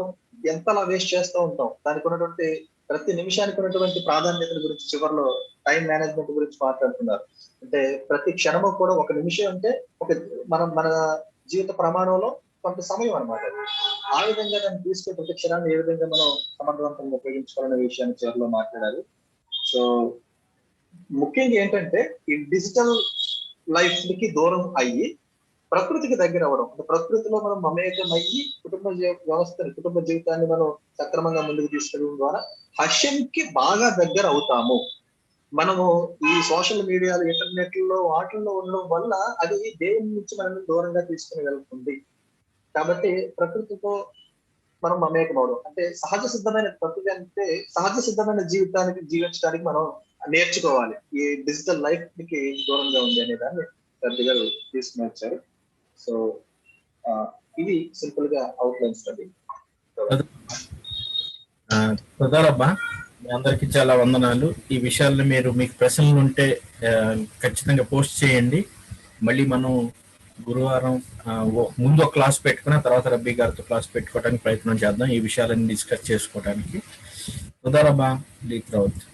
ఎంతలా వేస్ట్ చేస్తూ ఉంటాం, దానికి ఉన్నటువంటి ప్రతి నిమిషానికి ఉన్నటువంటి ప్రాధాన్యతల గురించి, చివరిలో టైం మేనేజ్మెంట్ గురించి మాట్లాడుతున్నారు. అంటే ప్రతి క్షణము కూడా ఒక నిమిషం అంటే మన జీవిత ప్రమాణంలో కొంత సమయం అనమాట. ఆ విధంగా దాన్ని తీసుకునే ప్రతి క్షణాన్ని ఏ విధంగా మనం సమర్థవంతంగా ఉపయోగించుకోవాలనే విషయాన్ని చివరిలో మాట్లాడాలి. సో ముఖ్యంగా ఏంటంటే ఈ డిజిటల్ లైఫ్ కి దూరం అయ్యి ప్రకృతికి దగ్గర అవ్వడం, అంటే ప్రకృతిలో మనం మమేకం అయ్యి కుటుంబ జీవితాన్ని మనం సక్రమంగా ముందుకు తీసుకెళ్ళడం ద్వారా హర్షంకి బాగా దగ్గర అవుతాము. మనము ఈ సోషల్ మీడియాలు, ఇంటర్నెట్లో, వాటిల్లో ఉండడం వల్ల అది దేవుని నుంచి మనల్ని దూరంగా తీసుకుని వెళ్తుంది. కాబట్టి ప్రకృతితో మనం మమేకం అవడం అంటే సహజ సిద్ధమైన ప్రకృతి, అంటే సహజ సిద్ధమైన జీవితానికి జీవించడానికి మనం నేర్చుకోవాలి. ఈ డిజిటల్ లైఫ్ కి దూరంగా ఉంది అనే దాన్ని రబీ గారు తీసుకుని వచ్చారు. సో ఇది సింపుల్ గా అవుట్లైన్ స్టడీ. కుదరబ్బా, మీ అందరికి చాలా వందనాలు. ఈ విషయాలను మీకు ప్రశ్నలు ఉంటే ఖచ్చితంగా పోస్ట్ చేయండి. మళ్ళీ మనం గురువారం ముందు ఒక క్లాస్ పెట్టుకున్న తర్వాత రబ్బీ గారితో క్లాస్ పెట్టుకోవడానికి ప్రయత్నం చేద్దాం, ఈ విషయాలన్నీ డిస్కస్ చేసుకోవడానికి. కుదరబ్బా, లీక్ రావద్దు.